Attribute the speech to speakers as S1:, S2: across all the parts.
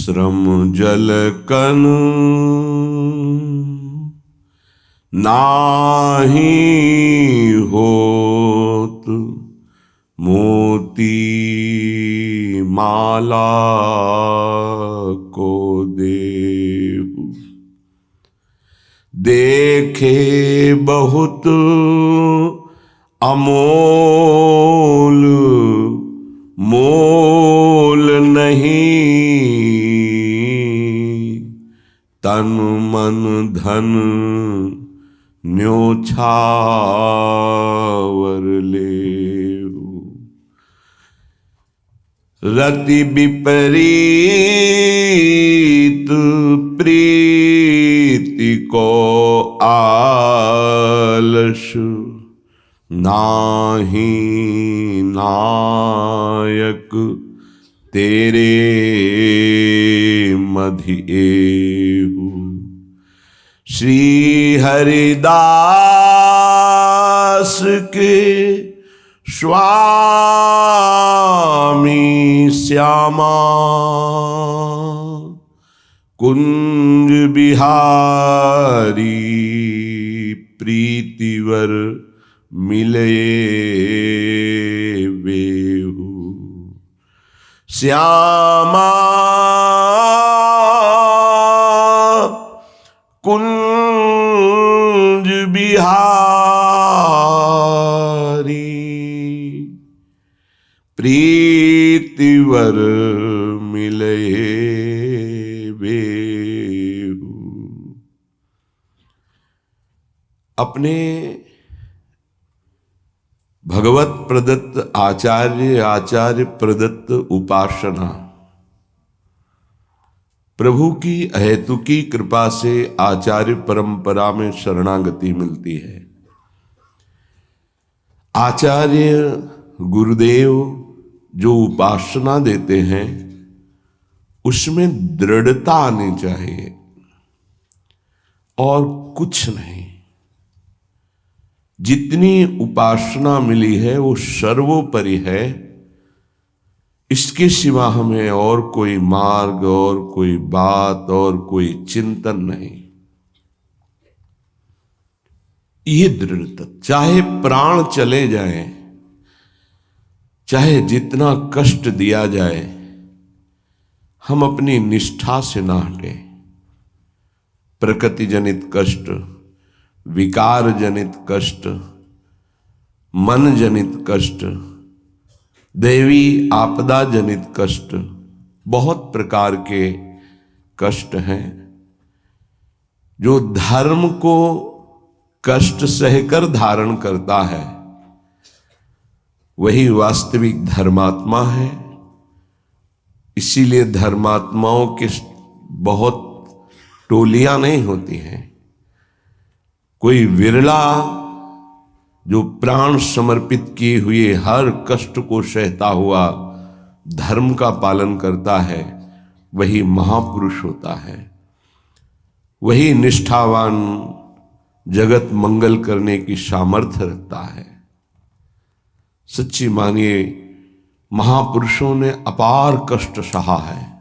S1: श्रम जल कन नाही होत, मोती माला को देहु। देखे बहुत अमोल, मोल नहीं, तन मन धन न्योछावर लेहु। रति विपरीत प्रीति को आलस, नाही नायक तेरे मधिएहु। श्री हरिदास के स्वामी श्यामा, कुंज बिहारी प्रीतिवर मिले वेहु। श्यामा कुंज बिहारी प्रीतिवर मिले वेहु। अपने भगवत प्रदत्त आचार्य प्रदत्त उपासना, प्रभु की अहेतुकी कृपा से आचार्य परंपरा में शरणागति मिलती है। आचार्य गुरुदेव जो उपासना देते हैं उसमें दृढ़ता आनी चाहिए और कुछ नहीं। जितनी उपासना मिली है वो सर्वोपरि है, इसके सिवा हमें और कोई मार्ग और कोई बात और कोई चिंतन नहीं। ये दृढ़ता, चाहे प्राण चले जाएं, चाहे जितना कष्ट दिया जाए, हम अपनी निष्ठा से ना हटे। प्रकृति जनित कष्ट, विकार जनित कष्ट, मन जनित कष्ट, दैवी आपदा जनित कष्ट, बहुत प्रकार के कष्ट हैं। जो धर्म को कष्ट सहकर धारण करता है वही वास्तविक धर्मात्मा है। इसीलिए धर्मात्माओं के बहुत टोलियां नहीं होती हैं। कोई विरला जो प्राण समर्पित किए हुए हर कष्ट को सहता हुआ धर्म का पालन करता है, वही महापुरुष होता है। वही निष्ठावान जगत मंगल करने की सामर्थ्य रखता है। सच्ची मानिए, महापुरुषों ने अपार कष्ट सहा है।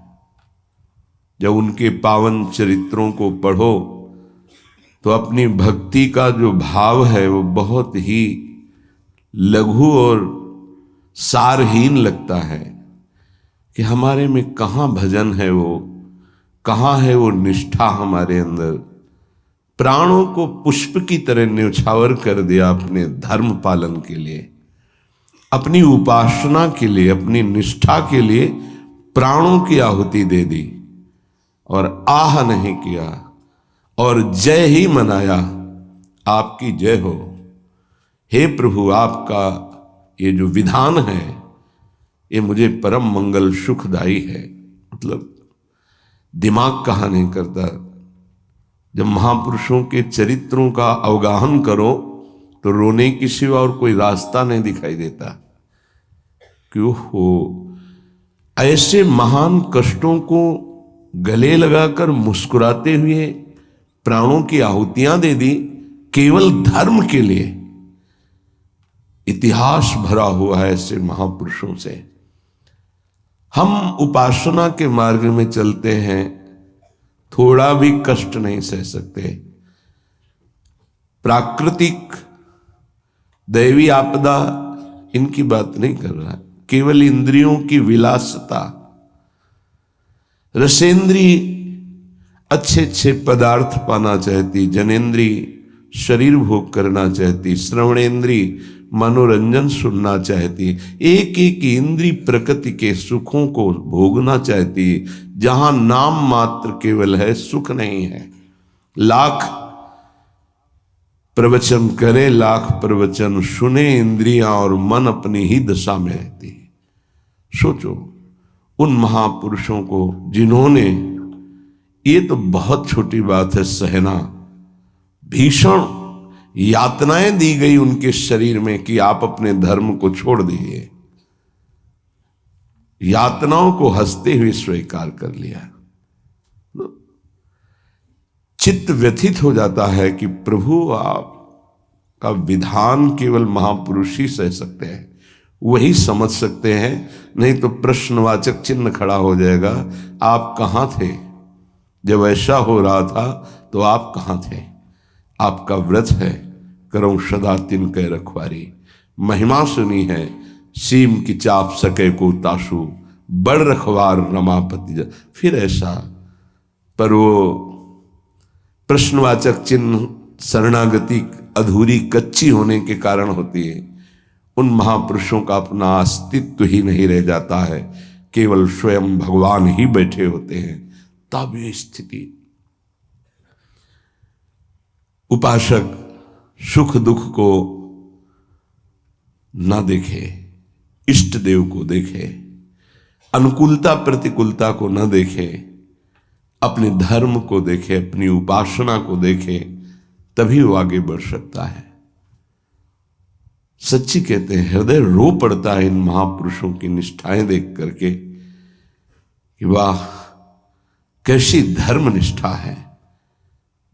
S1: जब उनके पावन चरित्रों को पढ़ो तो अपनी भक्ति का जो भाव है वो बहुत ही लघु और सारहीन लगता है कि हमारे में कहाँ भजन है, वो कहाँ है वो निष्ठा हमारे अंदर। प्राणों को पुष्प की तरह न्यौछावर कर दिया अपने धर्म पालन के लिए, अपनी उपासना के लिए, अपनी निष्ठा के लिए प्राणों की आहुति दे दी और आह नहीं किया और जय ही मनाया। आपकी जय हो हे प्रभु, आपका ये जो विधान है ये मुझे परम मंगल सुखदायी है। मतलब दिमाग कहाँ नहीं करता। जब महापुरुषों के चरित्रों का अवगाहन करो तो रोने की सिवा और कोई रास्ता नहीं दिखाई देता। क्यों हो ऐसे महान कष्टों को गले लगाकर मुस्कुराते हुए प्राणों की आहुतियां दे दी केवल धर्म के लिए। इतिहास भरा हुआ है ऐसे महापुरुषों से। हम उपासना के मार्ग में चलते हैं, थोड़ा भी कष्ट नहीं सह सकते। प्राकृतिक दैवी आपदा इनकी बात नहीं कर रहा, केवल इंद्रियों की विलासता, रसेंद्री अच्छे अच्छे पदार्थ पाना चाहती, जनेन्द्री शरीर भोग करना चाहती, श्रवणेन्द्री मनोरंजन सुनना चाहती, एक एक इंद्री प्रकृति के सुखों को भोगना चाहती, जहां नाम मात्र केवल है, सुख नहीं है। लाख प्रवचन करे, लाख प्रवचन सुने, इंद्रियां और मन अपनी ही दशा में रहती। सोचो उन महापुरुषों को जिन्होंने, ये तो बहुत छोटी बात है सहना, भीषण यातनाएं दी गई उनके शरीर में कि आप अपने धर्म को छोड़ दीजिए, यातनाओं को हंसते हुए स्वीकार कर लिया। चित्त व्यथित हो जाता है कि प्रभु आपका विधान केवल महापुरुष ही सह सकते हैं, वही समझ सकते हैं, नहीं तो प्रश्नवाचक चिन्ह खड़ा हो जाएगा। आप कहां थे जब ऐसा हो रहा था? तो आप कहां थे? आपका व्रत है, करो सदा तिनके रखवारी। महिमा सुनी है, सीम की चाप सके को ताशु, बड़ रखवार रमापति। फिर ऐसा, पर वो प्रश्नवाचक चिन्ह शरणागति अधूरी कच्ची होने के कारण होती है। उन महापुरुषों का अपना अस्तित्व ही नहीं रह जाता है, केवल स्वयं भगवान ही बैठे होते हैं। तब ये स्थिति, उपासक सुख दुख को ना देखे, इष्ट देव को देखे, अनुकूलता प्रतिकूलता को न देखे, अपने धर्म को देखे, अपनी उपासना को देखे, तभी वो आगे बढ़ सकता है। सच्ची कहते हैं, हृदय रो पड़ता है इन महापुरुषों की निष्ठाएं देख करके कि वाह कैसी धर्म निष्ठा है।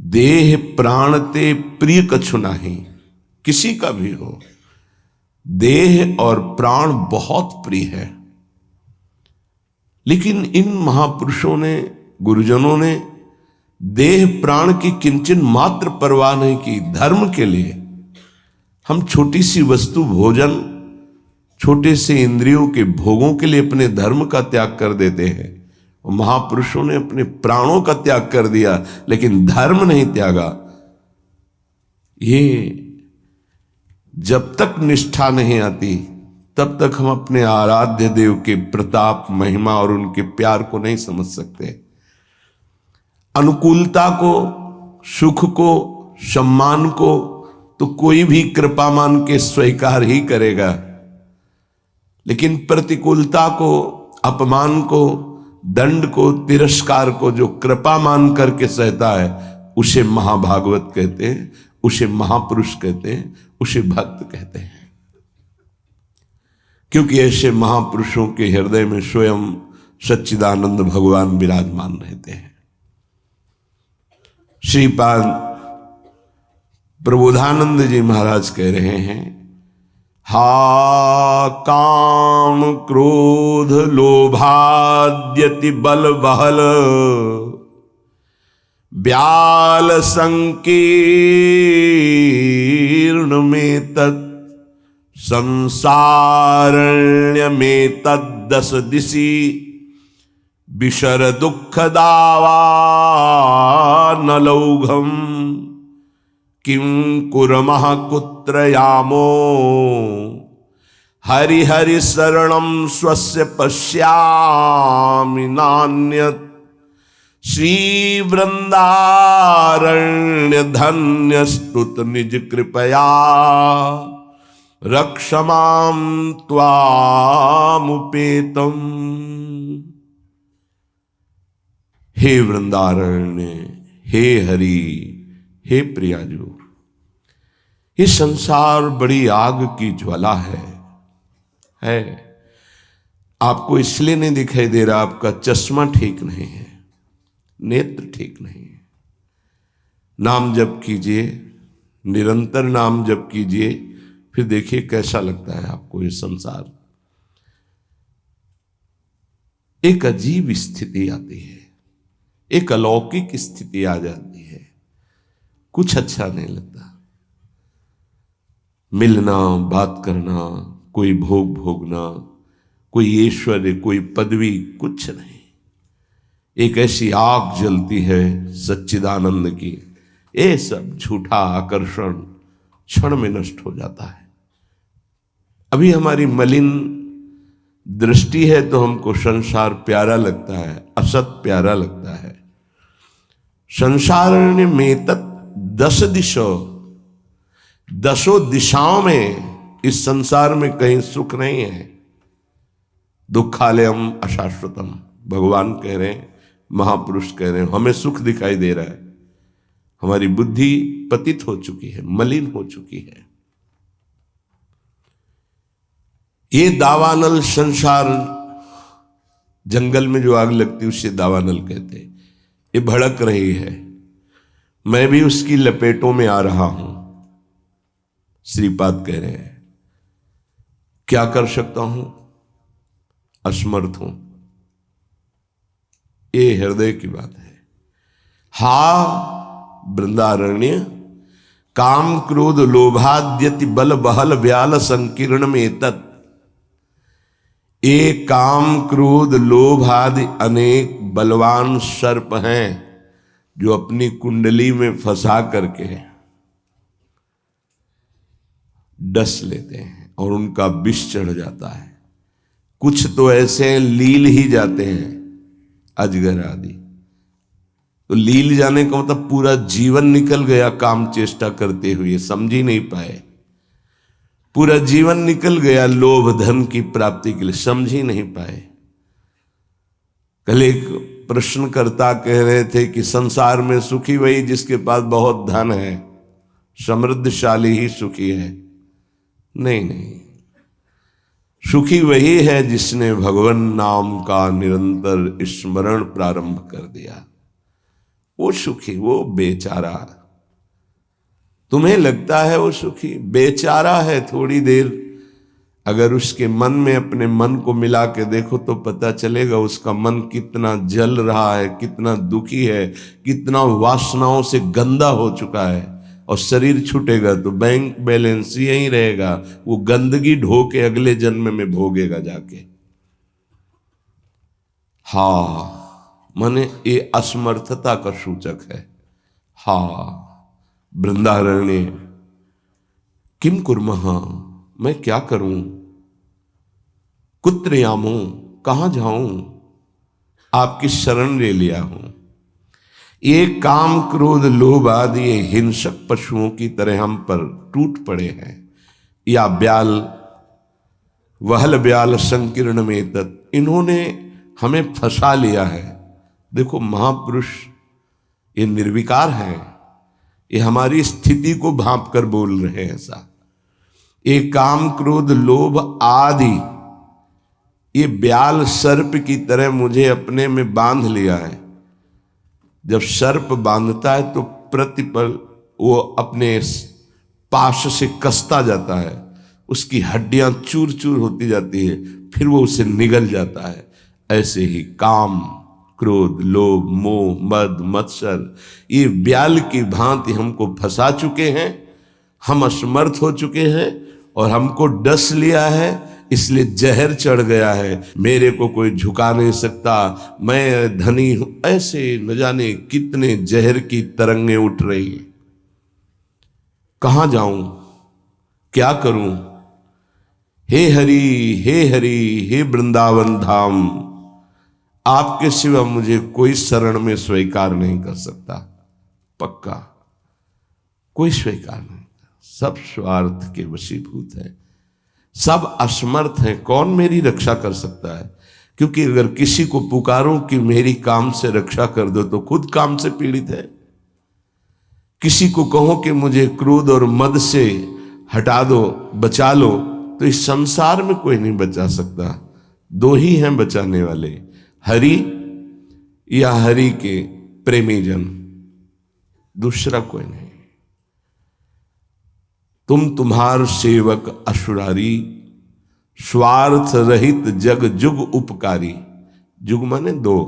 S1: देह प्राण ते प्रिय कछु नाही, किसी का भी हो, देह और प्राण बहुत प्रिय है। लेकिन इन महापुरुषों ने, गुरुजनों ने देह प्राण की किंचन मात्र परवाह नहीं की। धर्म के लिए हम छोटी सी वस्तु भोजन, छोटे से इंद्रियों के भोगों के लिए अपने धर्म का त्याग कर देते हैं। और महापुरुषों ने अपने प्राणों का त्याग कर दिया, लेकिन धर्म नहीं त्यागा। ये जब तक निष्ठा नहीं आती, तब तक हम अपने आराध्य देव के प्रताप, महिमा और उनके प्यार को नहीं समझ सकते। अनुकूलता को, सुख को, सम्मान को तो कोई भी कृपा मान के स्वीकार ही करेगा, लेकिन प्रतिकूलता को, अपमान को, दंड को, तिरस्कार को जो कृपा मान करके सहता है, उसे महाभागवत कहते हैं, उसे महापुरुष कहते हैं, उसे भक्त कहते हैं। क्योंकि ऐसे महापुरुषों के हृदय में स्वयं सच्चिदानंद भगवान विराजमान रहते हैं। श्रीपाद प्रबोधानंद जी महाराज कह रहे हैं, हा काम क्रोध लोभाद्यति बल बहल, ब्याल संकीर्ण में तत्, संसारण्य में तद्दस दिशि, विशर दुख दावा न लौघम, किं कुर्मः कुत्र यामो, हरि हरि शरणं स्वस्य पश्यामि नान्यत्, श्री वृंदारण्य धन्य स्तुत निज कृपया, रक्षमां त्वामुपेतम्। हे वृंदारण्य, हे हरि, हे प्रियाजू, ये संसार बड़ी आग की ज्वाला है। आपको इसलिए नहीं दिखाई दे रहा, आपका चश्मा ठीक नहीं है, नेत्र ठीक नहीं है। नाम जप कीजिए, निरंतर नाम जप कीजिए, फिर देखिए कैसा लगता है आपको ये संसार। एक अजीब स्थिति आती है, एक अलौकिक स्थिति आ जाती है, कुछ अच्छा नहीं लगता। मिलना, बात करना, कोई भोग भोगना, कोई ऐश्वर्य, कोई पदवी, कुछ नहीं। एक ऐसी आग जलती है सच्चिदानंद की, ये सब झूठा आकर्षण क्षण में नष्ट हो जाता है। अभी हमारी मलिन दृष्टि है तो हमको संसार प्यारा लगता है, असत प्यारा लगता है। संसार में तत् 10 दिशों, 10 दिशाओं में इस संसार में कहीं सुख नहीं है। दुखालयम अशाश्वतम, भगवान कह रहे हैं, महापुरुष कह रहे हैं, हमें सुख दिखाई दे रहा है। हमारी बुद्धि पतित हो चुकी है, मलिन हो चुकी है। ये दावानल संसार, जंगल में जो आग लगती है उसे दावानल कहते हैं। ये भड़क रही है, मैं भी उसकी लपेटों में आ रहा हूं। श्रीपाद कह रहे हैं, क्या कर सकता हूं, असमर्थ हूं। ये हृदय की बात है। हा वृंदारण्य काम क्रोध लोभाद्यति बल बहल व्याल संकीर्ण में तत्। ये काम क्रोध लोभ आदि अनेक बलवान सर्प हैं जो अपनी कुंडली में फंसा करके डस लेते हैं और उनका विष चढ़ जाता है। कुछ तो ऐसे लील ही जाते हैं, अजगर आदि। तो लील जाने का मतलब पूरा जीवन निकल गया काम चेष्टा करते हुए, समझ ही नहीं पाए। पूरा जीवन निकल गया लोभ धन की प्राप्ति के लिए, समझ ही नहीं पाए। कल एक प्रश्नकर्ता कह रहे थे कि संसार में सुखी वही जिसके पास बहुत धन है, समृद्धशाली ही सुखी है। नहीं नहीं, सुखी वही है जिसने भगवान नाम का निरंतर स्मरण प्रारंभ कर दिया। वो सुखी, वो बेचारा। तुम्हें लगता है वो सुखी, बेचारा है। थोड़ी देर अगर उसके मन में अपने मन को मिला के देखो तो पता चलेगा उसका मन कितना जल रहा है, कितना दुखी है, कितना वासनाओं से गंदा हो चुका है। और शरीर छूटेगा तो बैंक बैलेंस यही रहेगा, वो गंदगी ढो के अगले जन्म में भोगेगा जाके। हा माने ये असमर्थता का सूचक है। हा वृंदारण्य किम कुर्मः, मैं क्या करूं, कुत्र यामो, कहां जाऊं, आपकी शरण ले लिया हूं। ये काम क्रोध लोभ आदि ये हिंसक पशुओं की तरह हम पर टूट पड़े हैं, या ब्याल वहल ब्याल संकीर्ण में तत्, इन्होंने हमें फंसा लिया है। देखो महापुरुष ये निर्विकार हैं, ये हमारी स्थिति को भांप कर बोल रहे हैं ऐसा। ये काम क्रोध लोभ आदि ये ब्याल सर्प की तरह मुझे अपने में बांध लिया है। जब सर्प बांधता है तो प्रतिपल वो अपने पाश से कसता जाता है, उसकी हड्डियां चूर चूर होती जाती है, फिर वो उसे निगल जाता है। ऐसे ही काम क्रोध लोभ मोह मद मत्सर ये ब्याल की भांति हमको फंसा चुके हैं। हम असमर्थ हो चुके हैं और हमको डस लिया है, इसलिए जहर चढ़ गया है। मेरे को कोई झुका नहीं सकता, मैं धनी हूं, ऐसे न जाने कितने जहर की तरंगें उठ रही हैं। कहां जाऊं, क्या करूं। हे हरि हे वृंदावन धाम, आपके सिवा मुझे कोई शरण में स्वीकार नहीं कर सकता। पक्का कोई स्वीकार नहीं, सब स्वार्थ के वशीभूत है, सब असमर्थ हैं। कौन मेरी रक्षा कर सकता है? क्योंकि अगर किसी को पुकारूं कि मेरी काम से रक्षा कर दो तो खुद काम से पीड़ित है। किसी को कहो कि मुझे क्रोध और मद से हटा दो, बचा लो, तो इस संसार में कोई नहीं बचा सकता। दो ही हैं बचाने वाले, हरि या हरि के प्रेमी जन, दूसरा कोई नहीं। तुम्हार सेवक असुरारी, स्वार्थ रहित जग जुग उपकारी। जुग माने दो।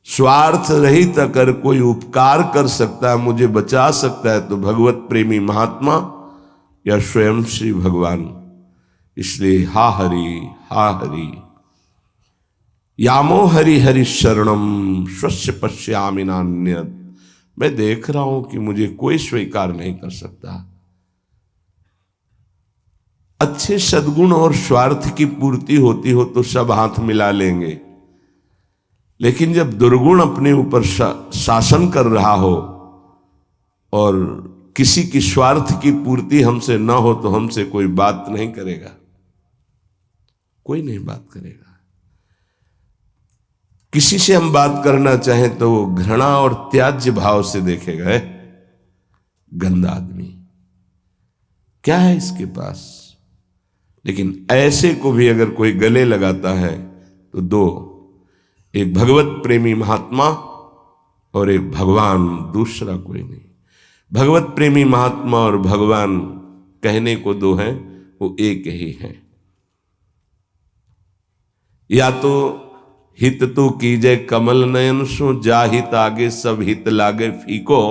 S1: स्वार्थ रहित अगर कोई उपकार कर सकता है, मुझे बचा सकता है, तो भगवत प्रेमी महात्मा या स्वयं श्री भगवान। इसलिए हा हरि यामो हरि हरि शरणम स्वस्य पश्यामि नान्यत्। मैं देख रहा हूं कि मुझे कोई स्वीकार नहीं कर सकता। अच्छे सद्गुण और स्वार्थ की पूर्ति होती हो तो सब हाथ मिला लेंगे, लेकिन जब दुर्गुण अपने ऊपर शासन कर रहा हो और किसी की स्वार्थ की पूर्ति हमसे न हो तो हमसे कोई बात नहीं करेगा, कोई नहीं बात करेगा। किसी से हम बात करना चाहें तो वो घृणा और त्याज्य भाव से देखेगा, है गंदा आदमी, क्या है इसके पास। लेकिन ऐसे को भी अगर कोई गले लगाता है तो दो, एक भगवत प्रेमी महात्मा और एक भगवान, दूसरा कोई नहीं। भगवत प्रेमी महात्मा और भगवान कहने को दो हैं, वो एक ही हैं। या तो हित तो कीजय कमल नयन सो, जा हित आगे सब हित लागे फीको,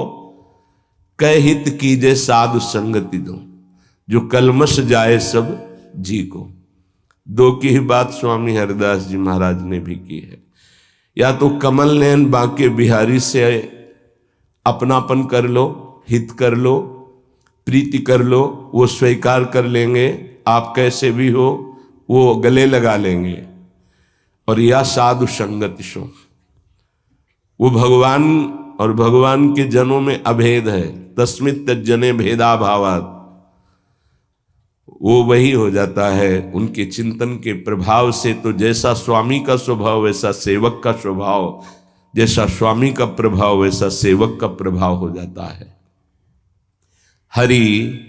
S1: कह हित कीजय साधु संगति दो, जो कलमश जाए सब जी को। दो की ही बात स्वामी हरिदास जी महाराज ने भी की है। या तो कमल नयन बांके बिहारी से अपनापन कर लो, हित कर लो, प्रीति कर लो, वो स्वीकार कर लेंगे, आप कैसे भी हो वो गले लगा लेंगे। और या साधु संगति सो, वो भगवान और भगवान के जनों में अभेद है, तस्मित् तज्जने भेदा भावात्, वो वही हो जाता है उनके चिंतन के प्रभाव से। तो जैसा स्वामी का स्वभाव वैसा सेवक का स्वभाव, जैसा स्वामी का प्रभाव वैसा सेवक का प्रभाव हो जाता है। हरि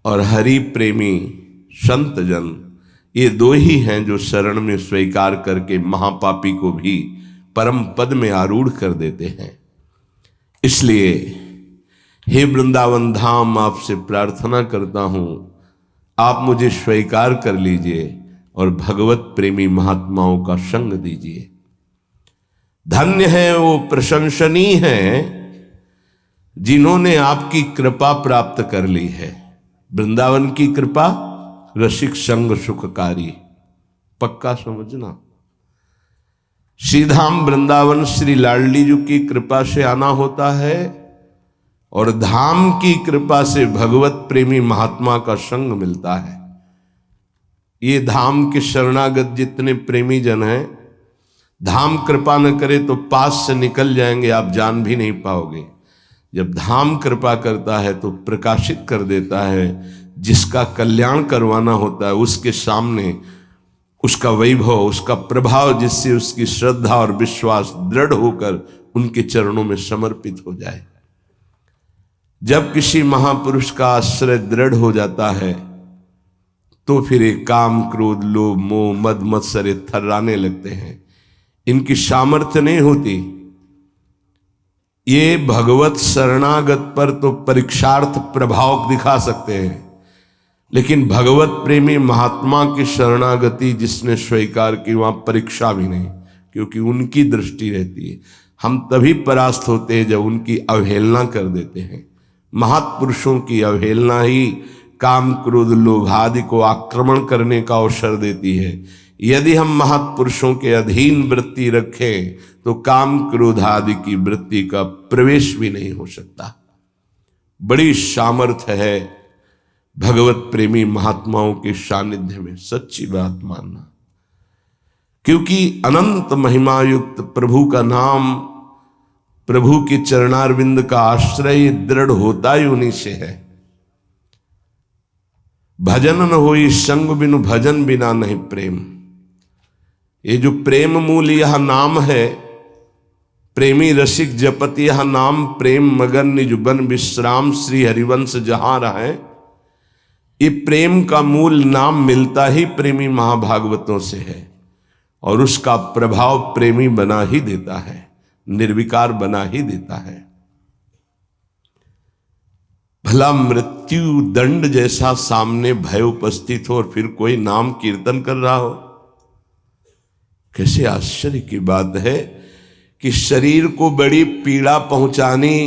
S1: और हरि प्रेमी संत जन, ये दो ही हैं जो शरण में स्वीकार करके महापापी को भी परम पद में आरूढ़ कर देते हैं। इसलिए हे वृंदावन धाम, आपसे प्रार्थना करता हूं, आप मुझे स्वीकार कर लीजिए और भगवत प्रेमी महात्माओं का संग दीजिए। धन्य है वो प्रशंसनीय है जिन्होंने आपकी कृपा प्राप्त कर ली है। वृंदावन की कृपा रसिक संग सुखकारी, पक्का समझना। श्रीधाम वृंदावन श्री लाडली जी की कृपा से आना होता है और धाम की कृपा से भगवत प्रेमी महात्मा का संग मिलता है। ये धाम के शरणागत जितने प्रेमी जन हैं, धाम कृपा न करे तो पास से निकल जाएंगे, आप जान भी नहीं पाओगे। जब धाम कृपा करता है तो प्रकाशित कर देता है। जिसका कल्याण करवाना होता है उसके सामने उसका वैभव, उसका प्रभाव, जिससे उसकी श्रद्धा और विश्वास दृढ़ होकर उनके चरणों में समर्पित हो जाए। जब किसी महापुरुष का आश्रय दृढ़ हो जाता है तो फिर एक काम क्रोध लोभ मोह मद मत्सर थर्राने लगते हैं। इनकी सामर्थ्य नहीं होती। ये भगवत शरणागत पर तो परीक्षार्थ प्रभाव दिखा सकते हैं, लेकिन भगवत प्रेमी महात्मा की शरणागति जिसने स्वीकार की वहां परीक्षा भी नहीं, क्योंकि उनकी दृष्टि रहती है। हम तभी परास्त होते हैं जब उनकी अवहेलना कर देते हैं। महापुरुषों की अवहेलना ही काम क्रोध लोभ आदि को आक्रमण करने का अवसर देती है। यदि हम महापुरुषों के अधीन वृत्ति रखें तो काम क्रोध आदि की वृत्ति का प्रवेश भी नहीं हो सकता। बड़ी सामर्थ्य है भगवत प्रेमी महात्माओं के सानिध्य में, सच्ची बात मानना। क्योंकि अनंत महिमा युक्त प्रभु का नाम, प्रभु के चरणारविंद का आश्रय दृढ़ होता ही उन्हीं से है। भजन न होई संग बिनु, भजन बिना नहीं प्रेम। ये जो प्रेम मूल यह नाम है, प्रेमी रसिक जपत यह नाम, प्रेम मगन निज बन विश्राम, श्री हरिवंश जहां रहे। ये प्रेम का मूल नाम मिलता ही प्रेमी महाभागवतों से है और उसका प्रभाव प्रेमी बना ही देता है, निर्विकार बना ही देता है। भला मृत्यु दंड जैसा सामने भय उपस्थित हो और फिर कोई नाम कीर्तन कर रहा हो, कैसे आश्चर्य की बात है कि शरीर को बड़ी पीड़ा पहुंचानी,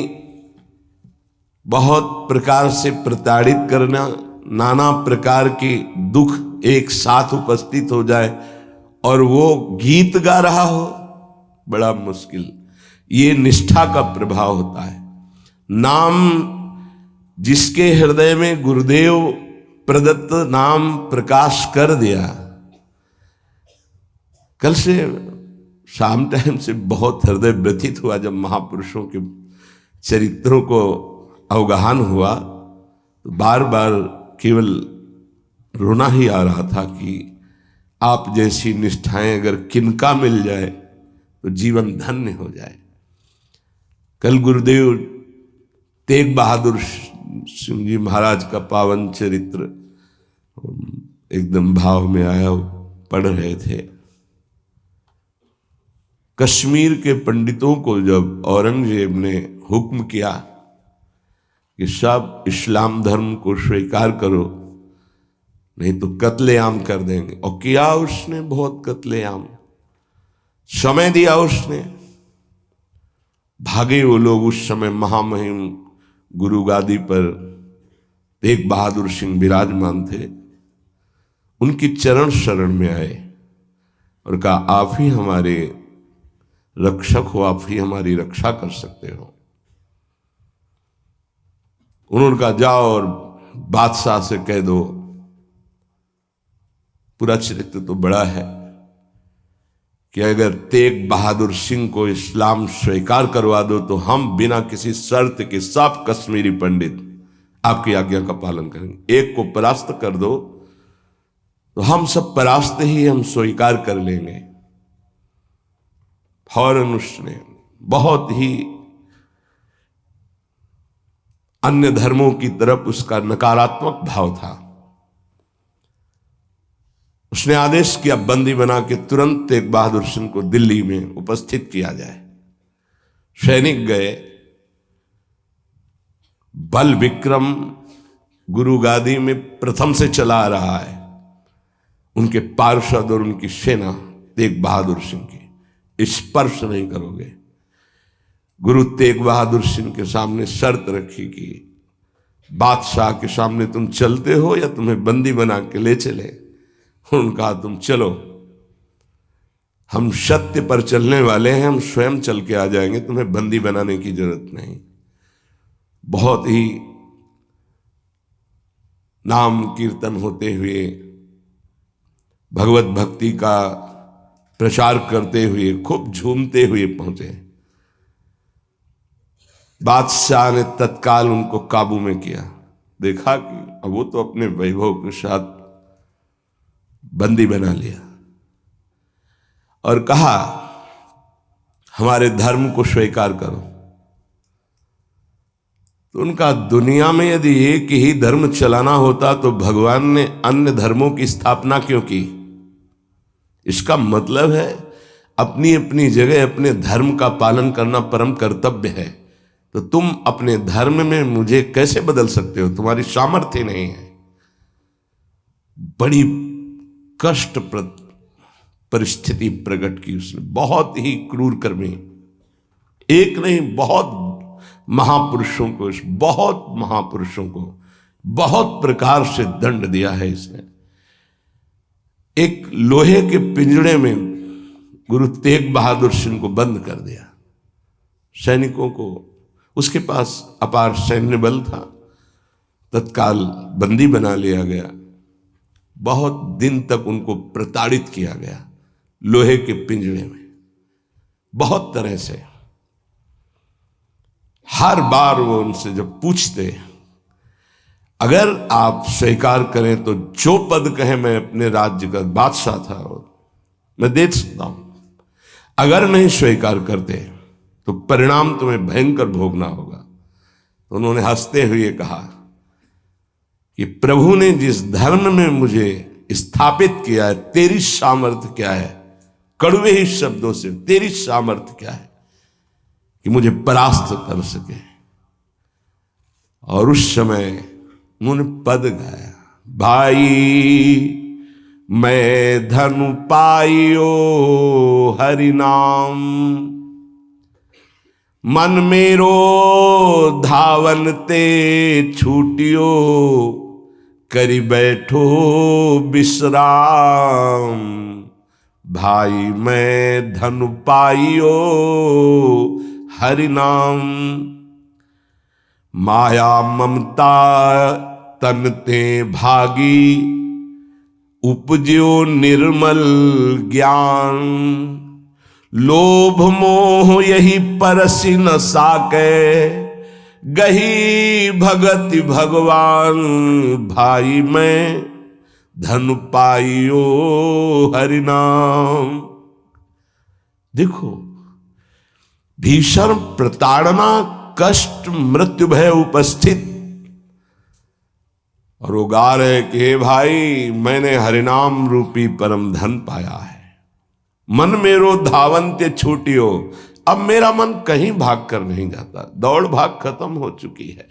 S1: बहुत प्रकार से प्रताड़ित करना, नाना प्रकार के दुख एक साथ उपस्थित हो जाए और वो गीत गा रहा हो, बड़ा मुश्किल। ये निष्ठा का प्रभाव होता है। नाम जिसके हृदय में गुरुदेव प्रदत्त नाम प्रकाश कर दिया, कल से शाम टाइम से बहुत हृदय व्यथित हुआ जब महापुरुषों के चरित्रों को अवगाहन हुआ, तो बार बार केवल रोना ही आ रहा था कि आप जैसी निष्ठाएं अगर किनका मिल जाए तो जीवन धन्य हो जाए। कल गुरुदेव तेग बहादुर सिंह जी महाराज का पावन चरित्र एकदम भाव में आया पढ़ रहे थे। कश्मीर के पंडितों को जब औरंगजेब ने हुक्म किया कि सब इस्लाम धर्म को स्वीकार करो नहीं तो कत्लेआम कर देंगे, और किया उसने बहुत कत्लेआम, समय दिया उसने। भागे वो लोग। उस समय महामहिम गुरु गादी पर तेग बहादुर सिंह विराजमान थे, उनकी चरण शरण में आए और कहा आप ही हमारे रक्षक हो, आप ही हमारी रक्षा कर सकते हो। उन्होंने कहा जाओ और बादशाह से कह दो। पूरा चरित्र तो बड़ा है कि अगर तेग बहादुर सिंह को इस्लाम स्वीकार करवा दो तो हम बिना किसी शर्त के सब कश्मीरी पंडित आपकी आज्ञा का पालन करेंगे। एक को परास्त कर दो तो हम सब परास्त ही हम स्वीकार कर लेंगे। फौरन उसने बहुत ही अन्य धर्मों की तरफ उसका नकारात्मक भाव था। उसने आदेश किया बंदी बना के तुरंत तेग बहादुर सिंह को दिल्ली में उपस्थित किया जाए। सैनिक गए। बल विक्रम गुरु गादी में प्रथम से चला आ रहा है। उनके पार्षद और उनकी सेना तेग बहादुर सिंह की स्पर्श नहीं करोगे। गुरु तेग बहादुर सिंह के सामने शर्त रखी कि बादशाह के सामने तुम चलते हो या तुम्हें बंदी बना के ले चले। उन्होंने कहा तुम चलो, हम सत्य पर चलने वाले हैं, हम स्वयं चल के आ जाएंगे, तुम्हें बंदी बनाने की जरूरत नहीं। बहुत ही नाम कीर्तन होते हुए, भगवत भक्ति का प्रचार करते हुए, खूब झूमते हुए पहुंचे। बादशाह ने तत्काल उनको काबू में किया। देखा कि अब वो तो अपने वैभव के साथ बंदी बना लिया और कहा हमारे धर्म को स्वीकार करो। तो उनका दुनिया में यदि एक ही धर्म चलाना होता तो भगवान ने अन्य धर्मों की स्थापना क्यों की? इसका मतलब है अपनी अपनी जगह अपने धर्म का पालन करना परम कर्तव्य है। तो तुम अपने धर्म में मुझे कैसे बदल सकते हो? तुम्हारी सामर्थ्य नहीं है। बड़ी कष्टप्रद परिस्थिति प्रकट की उसने। बहुत ही क्रूर कर्मी, एक नहीं बहुत महापुरुषों को, बहुत महापुरुषों को बहुत प्रकार से दंड दिया है इसने। एक लोहे के पिंजड़े में गुरु तेग बहादुर सिंह को बंद कर दिया। सैनिकों को, उसके पास अपार सैन्य बल था, तत्काल बंदी बना लिया गया। बहुत दिन तक उनको प्रताड़ित किया गया लोहे के पिंजड़े में, बहुत तरह से। हर बार वो उनसे जब पूछते, अगर आप स्वीकार करें तो जो पद कहे, मैं अपने राज्य का बादशाह था और मैं दे सकता हूं, अगर नहीं स्वीकार करते तो परिणाम तुम्हें भयंकर भोगना होगा। तो उन्होंने हंसते हुए कहा कि प्रभु ने जिस धर्म में मुझे स्थापित किया है, तेरी सामर्थ्य क्या है? कड़वे ही शब्दों से, तेरी सामर्थ्य क्या है कि मुझे परास्त कर सके? और उस समय उन्होंने पद गाया, भाई मैं धनु पाइयो हरि नाम। मन मेरो धावन ते छूटियो, करी बैठो विश्राम। भाई मैं धनु पाइयो हरि नाम। माया ममता तन ते भागी, उपज्यो निर्मल ज्ञान। लोभ मोह यही परसि न साके, गही भगति भगवान। भाई मैं धनु पाइयो हरि नाम। देखो, भीषण प्रताड़ना, कष्ट, मृत्यु भय उपस्थित, और वो गा रहे कि हे भाई मैंने हरिनाम रूपी परम धन पाया है। मन मेरो धावन्ते छूटियो, अब मेरा मन कहीं भाग कर नहीं जाता, दौड़ भाग खत्म हो चुकी है।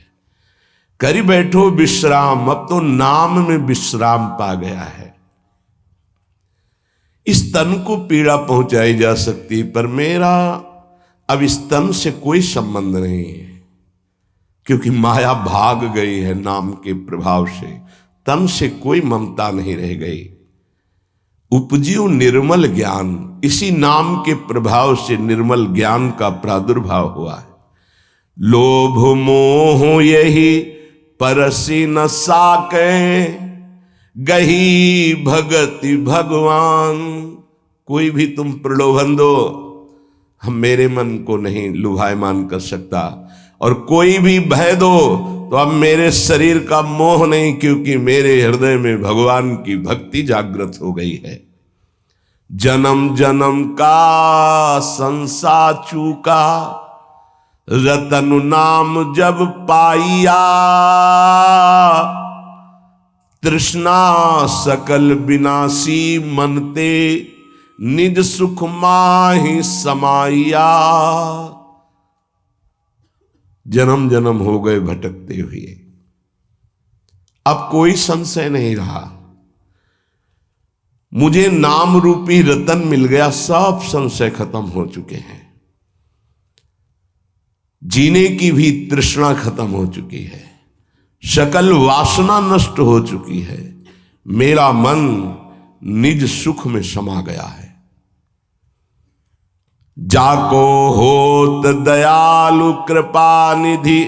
S1: करी बैठो विश्राम, अब तो नाम में विश्राम पा गया है। इस तन को पीड़ा पहुंचाई जा सकती, पर मेरा अब इस तन से कोई संबंध नहीं है, क्योंकि माया भाग गई है नाम के प्रभाव से। तन से कोई ममता नहीं रह गई। उपजियो निर्मल ज्ञान, इसी नाम के प्रभाव से निर्मल ज्ञान का प्रादुर्भाव हुआ है। लोभ मोह यही परसि न साके, गही भगति भगवान। कोई भी तुम प्रलोभन दो, हम मेरे मन को नहीं लुभायमान कर सकता, और कोई भी भय दो तो अब मेरे शरीर का मोह नहीं, क्योंकि मेरे हृदय में भगवान की भक्ति जागृत हो गई है। जन्म जन्म का संसार चूका, रतन नाम जब पाइया। तृष्णा सकल विनाशी, मनते निज सुख माहि समाइया। जन्म जन्म हो गए भटकते हुए, अब कोई संशय नहीं रहा। मुझे नाम रूपी रतन मिल गया, सब संशय खत्म हो चुके हैं। जीने की भी तृष्णा खत्म हो चुकी है, सकल वासना नष्ट हो चुकी है। मेरा मन निज सुख में समा गया है। जाको होत दयालु कृपा निधि,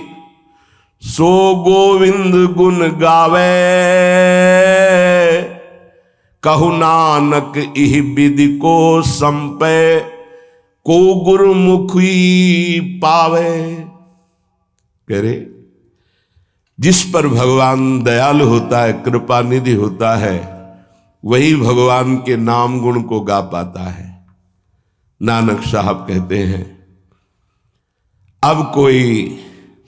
S1: सो गोविंद गुण गावे। कहु नानक इह विधि को संपे, को गुरुमुखी पावे। कह रहे, जिस पर भगवान दयालु होता है, कृपा निधि होता है, वही भगवान के नाम गुण को गा पाता है। नानक साहब कहते हैं, अब कोई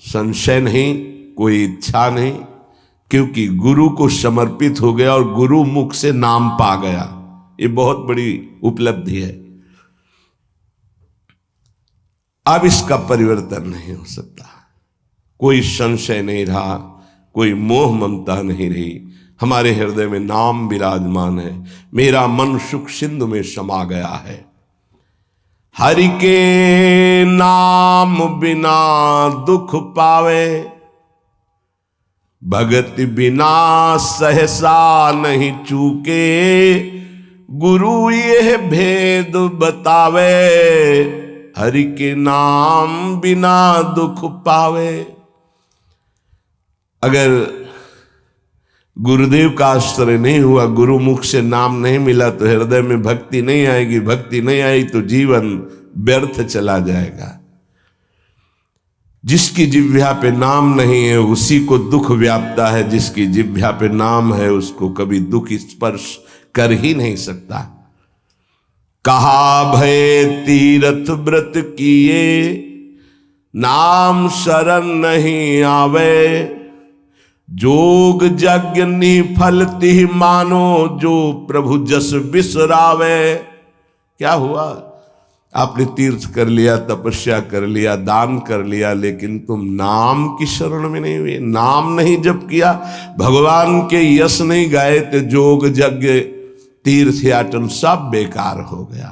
S1: संशय नहीं, कोई इच्छा नहीं, क्योंकि गुरु को समर्पित हो गया और गुरु मुख से नाम पा गया। ये बहुत बड़ी उपलब्धि है। अब इसका परिवर्तन नहीं हो सकता। कोई संशय नहीं रहा, कोई मोह ममता नहीं रही। हमारे हृदय में नाम विराजमान है। मेरा मन सुख सिंधु में समा गया है। हरि के नाम बिना दुख पावे, भगति बिना सहसा नहीं चूके। गुरु यह भेद बतावे, हरि के नाम बिना दुख पावे। अगर गुरुदेव का आश्रय नहीं हुआ, गुरुमुख से नाम नहीं मिला, तो हृदय में भक्ति नहीं आएगी। भक्ति नहीं आई तो जीवन व्यर्थ चला जाएगा। जिसकी जिह्वा पे नाम नहीं है उसी को दुख व्यापता है। जिसकी जिह्वा पे नाम है उसको कभी दुख स्पर्श कर ही नहीं सकता। कहा भय तीरथ व्रत किए, नाम शरण नहीं आवे। जोग यज्ञ निफल तिह मानो, जो प्रभु जस बिसरावे। क्या हुआ? आपने तीर्थ कर लिया, तपस्या कर लिया, दान कर लिया, लेकिन तुम नाम की शरण में नहीं हुए। नाम नहीं जप किया, भगवान के यश नहीं गाए, तो जोग यज्ञ तीर्थ याटन सब बेकार हो गया।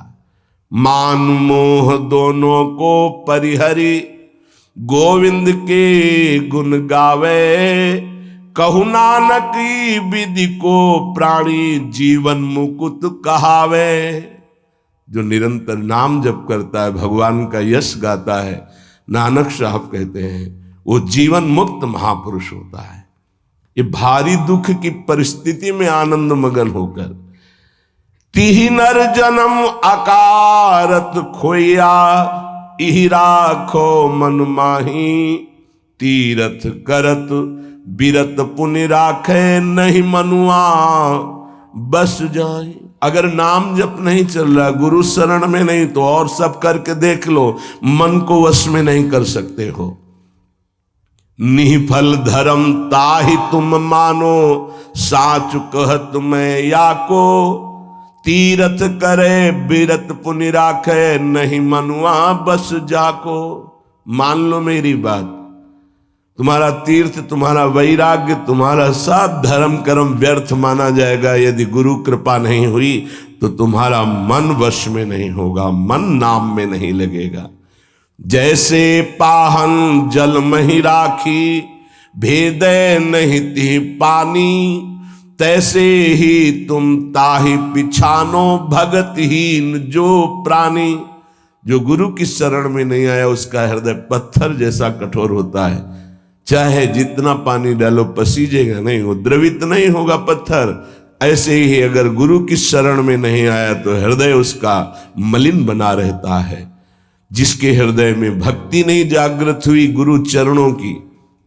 S1: मान मोह दोनों को परिहरी, गोविंद के गुण गावे। कहु नानक विधि को प्राणी, जीवन मुकुट कहावे। जो निरंतर नाम जप करता है, भगवान का यश गाता है, नानक साहब कहते हैं वो जीवन मुक्त महापुरुष होता है। ये भारी दुख की परिस्थिति में आनंद मगन होकर, तिहि नर जन्म अकारत खोया, इहि राखो मन माही। तीरथ करत बिरत पुनि राखे, नहीं मनुआ बस जाए। अगर नाम जप नहीं चल रहा, गुरु शरण में नहीं, तो और सब करके देख लो, मन को वश में नहीं कर सकते हो। निफल धर्म ताहि तुम मानो, साच कहत मैं या को। तीरथ करे बिरत पुनि राखे, नहीं मनुआ बस जाको। मान लो मेरी बात, तुम्हारा तीर्थ, तुम्हारा वैराग्य, तुम्हारा सब धर्म कर्म व्यर्थ माना जाएगा यदि गुरु कृपा नहीं हुई तो तुम्हारा मन वश में नहीं होगा, मन नाम में नहीं लगेगा। जैसे पाहन जल मही राखी, भेदे नहीं ती पानी। तैसे ही तुम ताहि पिछानो, भगतहीन जो प्राणी। जो गुरु की शरण में नहीं आया उसका हृदय पत्थर जैसा कठोर होता है, चाहे जितना पानी डालो पसीजेगा नहीं, वो द्रवित नहीं होगा पत्थर। ऐसे ही अगर गुरु की शरण में नहीं आया तो हृदय उसका मलिन बना रहता है। जिसके हृदय में भक्ति नहीं जागृत हुई गुरु चरणों की,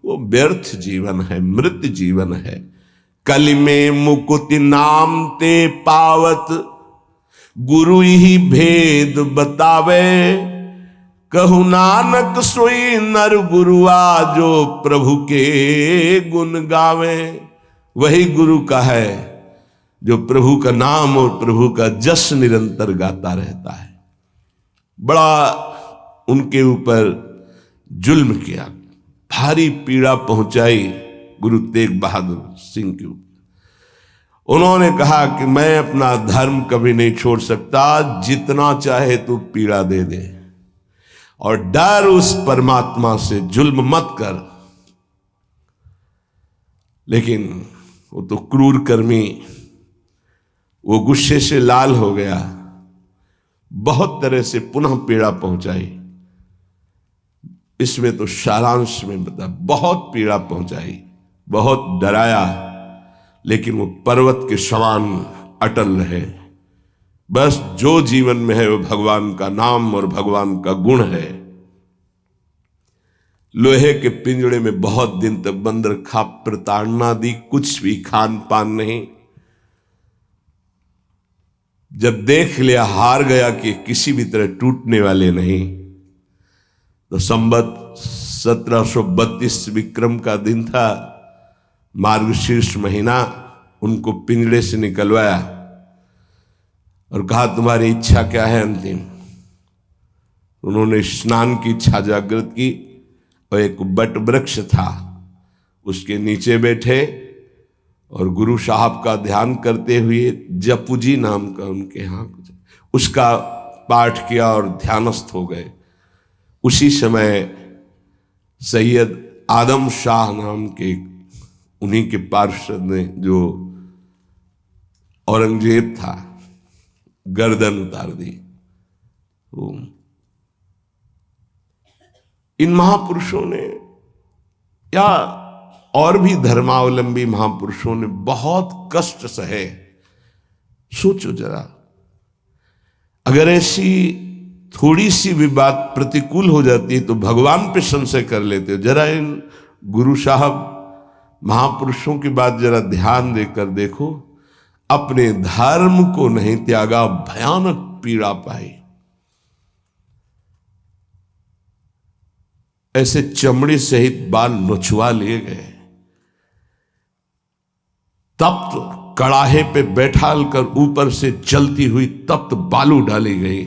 S1: वो व्यर्थ जीवन है, मृत जीवन है। कलि में मुकुति नाम ते पावत, गुरु ही भेद बतावे। कहु नानक सोई नर गुरुआ, जो प्रभु के गुण गावे। वही गुरु का है जो प्रभु का नाम और प्रभु का जस निरंतर गाता रहता है। बड़ा उनके ऊपर जुल्म किया, भारी पीड़ा पहुंचाई गुरु तेग बहादुर सिंह के ऊपर। उन्होंने कहा कि मैं अपना धर्म कभी नहीं छोड़ सकता, जितना चाहे तू पीड़ा दे दे, और डर उस परमात्मा से, जुल्म मत कर। लेकिन वो तो क्रूर कर्मी, वो गुस्से से लाल हो गया, बहुत तरह से पुनः पीड़ा पहुंचाई। इसमें तो सारांश में बता, बहुत पीड़ा पहुंचाई, बहुत डराया, लेकिन वो पर्वत के समान अटल रहे। बस जो जीवन में है वो भगवान का नाम और भगवान का गुण है। लोहे के पिंजड़े में बहुत दिन तक बंद रखा, प्रताड़ना दी, कुछ भी खान पान नहीं। जब देख लिया हार गया कि किसी भी तरह टूटने वाले नहीं, तो संवत 1732 विक्रम का दिन था, मार्गशीर्ष महीना। उनको पिंजड़े से निकलवाया और कहा तुम्हारी इच्छा क्या है अंतिम। उन्होंने स्नान की इच्छा जागृत की और एक बट वृक्ष था उसके नीचे बैठे और गुरु साहब का ध्यान करते हुए, जपुजी नाम का उनके यहाँ उसका पाठ किया और ध्यानस्थ हो गए। उसी समय सैयद आदम शाह नाम के उन्हीं के पार्षद ने, जो औरंगजेब था, गर्दन उतार दी। इन महापुरुषों ने या और भी धर्मावलंबी महापुरुषों ने बहुत कष्ट सहे। सोचो जरा, अगर ऐसी थोड़ी सी भी बात प्रतिकूल हो जाती है तो भगवान पे संशय कर लेते हो। जरा इन गुरु साहब महापुरुषों की बात जरा ध्यान देकर देखो, अपने धर्म को नहीं त्यागा, भयानक पीड़ा पाई। ऐसे चमड़ी सहित बाल नोचवा लिए गए, तप्त कड़ाहे पे बैठाल कर ऊपर से चलती हुई तप्त बालू डाली गई,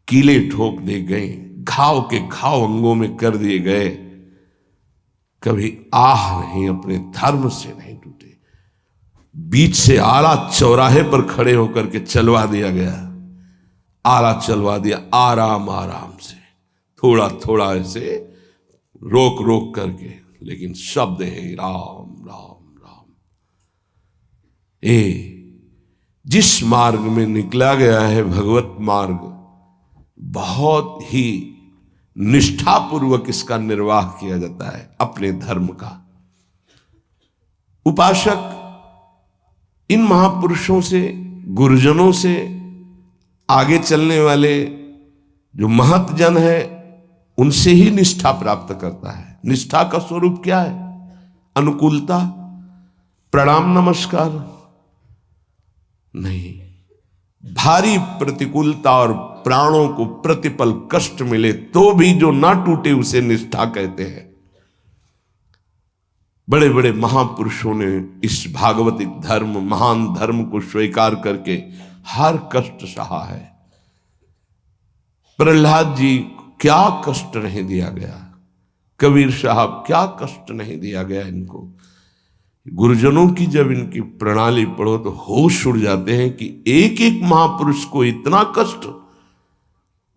S1: कीले ठोक दी गई, घाव के घाव अंगों में कर दिए गए। कभी आह नहीं, अपने धर्म से नहीं टूटे। बीच से आला चौराहे पर खड़े होकर के चलवा दिया गया, आला चलवा दिया आराम आराम से, थोड़ा थोड़ा ऐसे रोक रोक करके, लेकिन शब्द है राम राम राम। जिस मार्ग में निकला गया है भगवत मार्ग, बहुत ही निष्ठापूर्वक इसका निर्वाह किया जाता है अपने धर्म का। उपासक इन महापुरुषों से, गुरुजनों से, आगे चलने वाले जो महतजन है, उनसे ही निष्ठा प्राप्त करता है। निष्ठा का स्वरूप क्या है? अनुकूलता, प्रणाम नमस्कार नहीं, भारी प्रतिकूलता और प्राणों को प्रतिपल कष्ट मिले तो भी जो ना टूटे उसे निष्ठा कहते हैं। बड़े बड़े महापुरुषों ने इस भागवतिक धर्म, महान धर्म को स्वीकार करके हर कष्ट सहा है। प्रहलाद जी क्या कष्ट नहीं दिया गया, कबीर साहब क्या कष्ट नहीं दिया गया इनको। गुरुजनों की जब इनकी प्रणाली पढ़ो तो होश उड़ जाते हैं कि एक एक महापुरुष को इतना कष्ट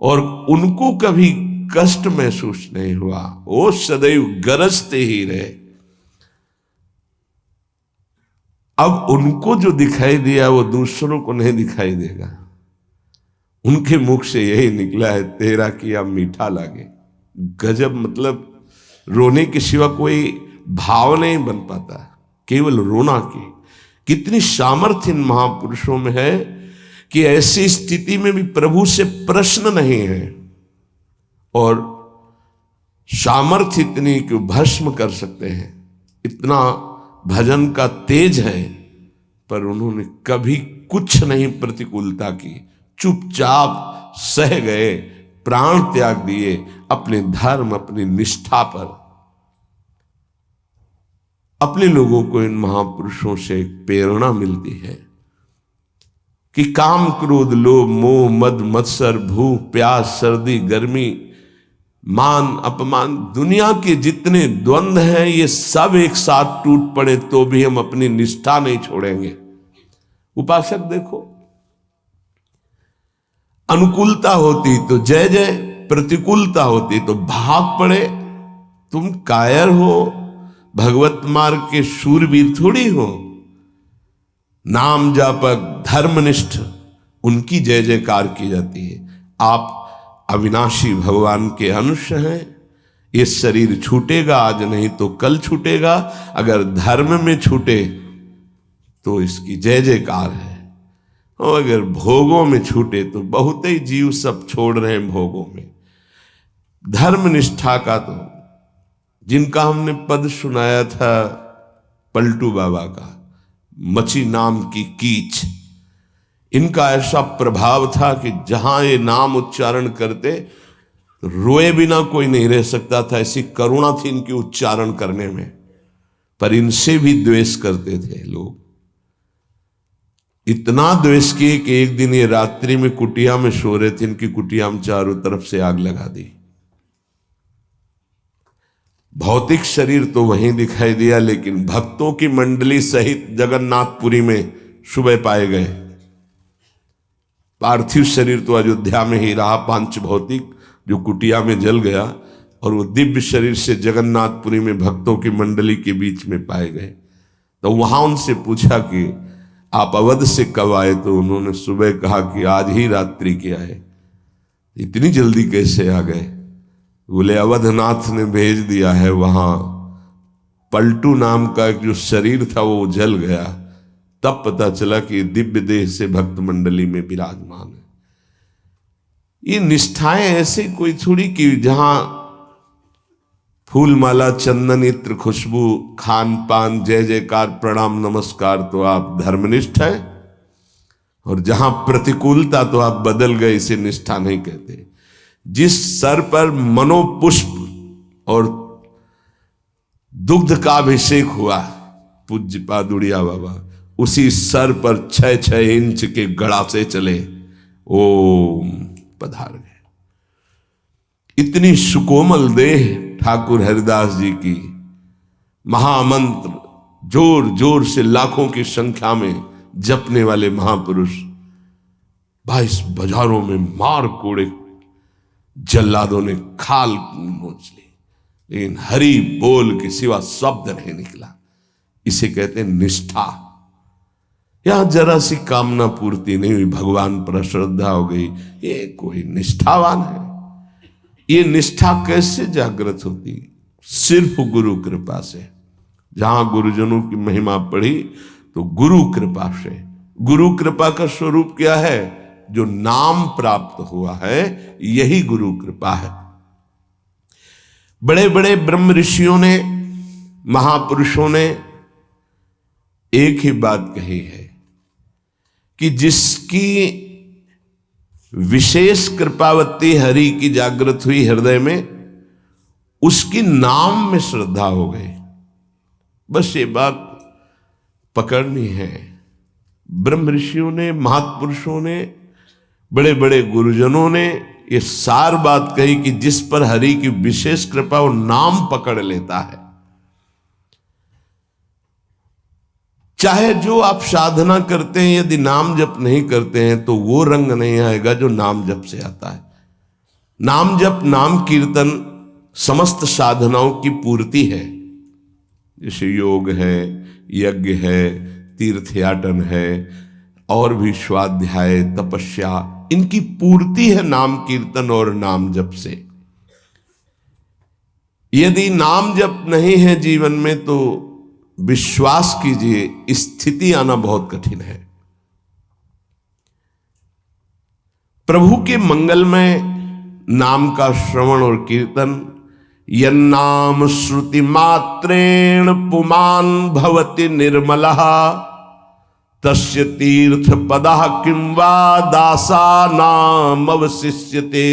S1: और उनको कभी कष्ट महसूस नहीं हुआ, वो सदैव गरजते ही रहे। अब उनको जो दिखाई दिया वो दूसरों को नहीं दिखाई देगा। उनके मुख से यही निकला है, तेरा किया मीठा लागे। गजब, मतलब रोने के सिवा कोई भाव नहीं बन पाता, केवल रोना की। कितनी सामर्थ्य इन महापुरुषों में है कि ऐसी स्थिति में भी प्रभु से प्रश्न नहीं है, और सामर्थ्य इतनी कि भस्म कर सकते हैं। इतना भजन का तेज है, पर उन्होंने कभी कुछ नहीं प्रतिकूलता की, चुपचाप सह गए, प्राण त्याग दिए अपने धर्म, अपनी निष्ठा पर। अपने लोगों को इन महापुरुषों से एक प्रेरणा मिलती है कि काम, क्रोध, लोभ, मोह, मद, मत्सर, भूख, प्यास, सर्दी, गर्मी, मान, अपमान, दुनिया के जितने द्वंद्व हैं, ये सब एक साथ टूट पड़े तो भी हम अपनी निष्ठा नहीं छोड़ेंगे। उपासक देखो, अनुकूलता होती तो जय जय, प्रतिकूलता होती तो भाग पड़े। तुम कायर हो, भगवत मार्ग के शूरवीर थोड़ी हो। नाम जापक, धर्मनिष्ठ, उनकी जय जयकार की जाती है। आप अविनाशी भगवान के अंश हैं। ये शरीर छूटेगा, आज नहीं तो कल छूटेगा। अगर धर्म में छूटे तो इसकी जय जयकार है, और अगर भोगों में छूटे तो बहुत ही जीव सब छोड़ रहे हैं भोगों में। धर्म निष्ठा का तो जिनका हमने पद सुनाया था पलटू बाबा का, मची नाम की कीच, इनका ऐसा प्रभाव था कि जहां ये नाम उच्चारण करते तो रोए बिना कोई नहीं रह सकता था। ऐसी करुणा थी इनकी उच्चारण करने में, पर इनसे भी द्वेष करते थे लोग। इतना द्वेष किए कि एक दिन ये रात्रि में कुटिया में सो रहे थे, इनकी कुटिया में चारों तरफ से आग लगा दी। भौतिक शरीर तो वहीं दिखाई दिया, लेकिन भक्तों की मंडली सहित जगन्नाथपुरी में सुबह पाए गए। पार्थिव शरीर तो अयोध्या में ही रहा, पांच भौतिक जो कुटिया में जल गया, और वो दिव्य शरीर से जगन्नाथपुरी में भक्तों की मंडली के बीच में पाए गए। तो वहां उनसे पूछा कि आप अवध से कब आए? तो उन्होंने सुबह कहा कि आज ही रात्रि के आए। इतनी जल्दी कैसे आ गए? बोले अवधनाथ ने भेज दिया है। वहां पलटू नाम का एक जो शरीर था वो जल गया, तब पता चला कि दिव्य देह से भक्त मंडली में विराजमान है। ये निष्ठाएं ऐसे कोई थोड़ी कि जहां फूल माला, चंदन, इत्र, खुशबू, खान पान, जय जयकार, प्रणाम नमस्कार तो आप धर्मनिष्ठ है, और जहां प्रतिकूलता तो आप बदल गए, इसे निष्ठा नहीं कहते। जिस सर पर मनोपुष्प और दुग्ध का अभिषेक हुआ पूज्य पादुड़िया बाबा, उसी सर पर 6-6 इंच के गड़ा से चले, ओम पधार गए। इतनी सुकोमल देह ठाकुर हरिदास जी की, महामंत्र जोर जोर से लाखों की संख्या में जपने वाले महापुरुष 22 बाजारों में मार कोड़े जल्लादों ने खाल नोच ली, लेकिन हरि बोल के सिवा शब्द नहीं निकला। इसे कहते हैं निष्ठा। यहां जरा सी कामना पूर्ति नहीं हुई, भगवान पर श्रद्धा हो गई, ये कोई निष्ठावान है? ये निष्ठा कैसे जागृत होती? सिर्फ गुरु कृपा से। जहां गुरुजनों की महिमा पढ़ी तो गुरु कृपा से। गुरु कृपा का स्वरूप क्या है? जो नाम प्राप्त हुआ है यही गुरु कृपा है। बड़े बड़े ब्रह्म ऋषियों ने, महापुरुषों ने एक ही बात कही है कि जिसकी विशेष कृपावती हरि की जागृत हुई हृदय में, उसकी नाम में श्रद्धा हो गई। बस ये बात पकड़नी है। ब्रह्म ऋषियों ने, महापुरुषों ने, बड़े बड़े गुरुजनों ने ये सार बात कही कि जिस पर हरि की विशेष कृपा वो नाम पकड़ लेता है। चाहे जो आप साधना करते हैं, यदि नाम जप नहीं करते हैं तो वो रंग नहीं आएगा जो नाम जप से आता है। नाम जप, नाम कीर्तन समस्त साधनाओं की पूर्ति है। जैसे योग है, यज्ञ है, तीर्थयाटन है, और भी स्वाध्याय, तपस्या, इनकी पूर्ति है नाम कीर्तन और नाम जप से। यदि नाम जप नहीं है जीवन में तो विश्वास कीजिए स्थिति आना बहुत कठिन है। प्रभु के मंगलमय नाम का श्रवण और कीर्तन, यन्नाम श्रुति मात्रेण पुमान भवति निर्मलः तस्य तीर्थ पदः किं वा दासानाम अवशिष्यते।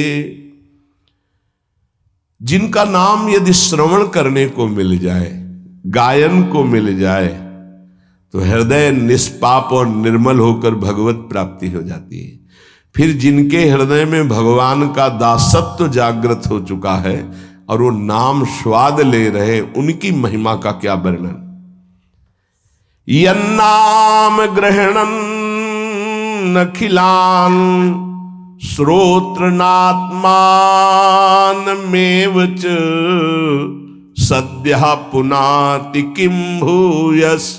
S1: जिनका नाम यदि श्रवण करने को मिल जाए, गायन को मिल जाए, तो हृदय निष्पाप और निर्मल होकर भगवत प्राप्ति हो जाती है। फिर जिनके हृदय में भगवान का दासत्व जागृत हो चुका है और वो नाम स्वाद ले रहे, उनकी महिमा का क्या वर्णन। यन्नाम ग्रहणन अखिलान श्रोत्रनात्मानमेव च सद्यः पुनाति किं भूयस्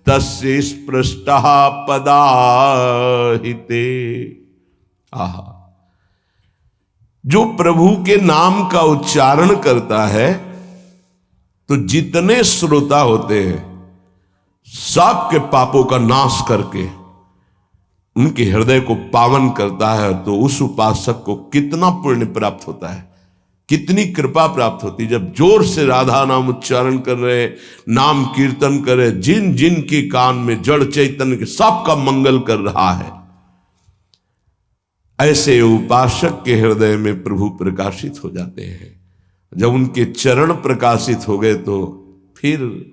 S1: तस्य स्पृष्टः पदाहिते। आहा, जो प्रभु के नाम का उच्चारण करता है तो जितने श्रोता होते हैं सबके पापों का नाश करके उनके हृदय को पावन करता है। तो उस उपासक को कितना पुण्य प्राप्त होता है, कितनी कृपा प्राप्त होती है। जब जोर से राधा नाम उच्चारण कर रहे, नाम कीर्तन करे, जिन जिन के कान में जड़ चैतन्य के सबका मंगल कर रहा है, ऐसे उपासक के हृदय में प्रभु प्रकाशित हो जाते हैं। जब उनके चरण प्रकाशित हो गए तो फिर